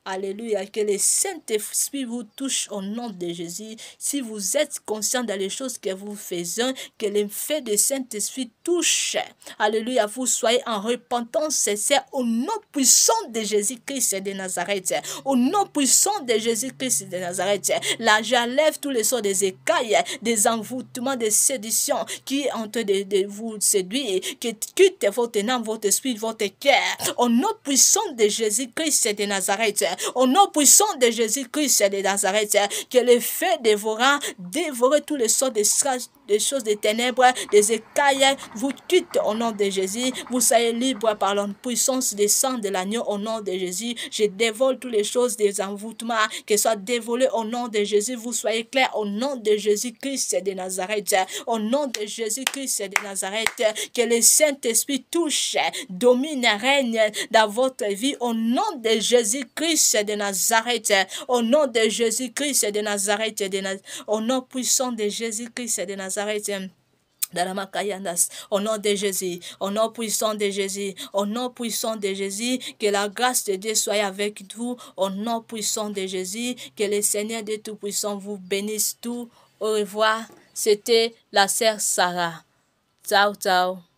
Alléluia, que le Saint-Esprit vous touche au nom de Jésus. Si vous êtes conscient dans les choses que vous faites, que l'effet du Saint-Esprit touche. Alléluia, vous soyez en repentance sincère au nom puissant de Jésus-Christ de Nazareth. Au nom puissant de Jésus-Christ de Nazareth. Là, j'enlève tous les sorts des écailles, des envoûtements, des séductions qui est en train de vous séduire, qui quitte votre âme, votre esprit, votre cœur. Au nom puissant de Jésus-Christ de Nazareth. Au nom puissant de Jésus-Christ de Nazareth, que le feu dévorer tous les sorts des choses des ténèbres, des écailles, vous quitte au nom de Jésus. Vous soyez libre par la puissance des sang de l'agneau au nom de Jésus. Je dévole toutes les choses des envoûtements, que soient dévolées au nom de Jésus. Vous soyez clairs au nom de Jésus-Christ de Nazareth. Au nom de Jésus-Christ de Nazareth, que le Saint-Esprit touche, domine, règne dans votre vie au nom de Jésus-Christ de Nazareth, au nom de Jésus-Christ de Nazareth, au nom puissant de Jésus-Christ de Nazareth. Au nom de Jésus, au nom puissant de Jésus, au nom puissant de Jésus, que la grâce de Dieu soit avec vous, au nom puissant de Jésus, que le Seigneur de Tout-Puissant vous bénisse tout. Au revoir, c'était la sœur Sarah. Ciao, ciao.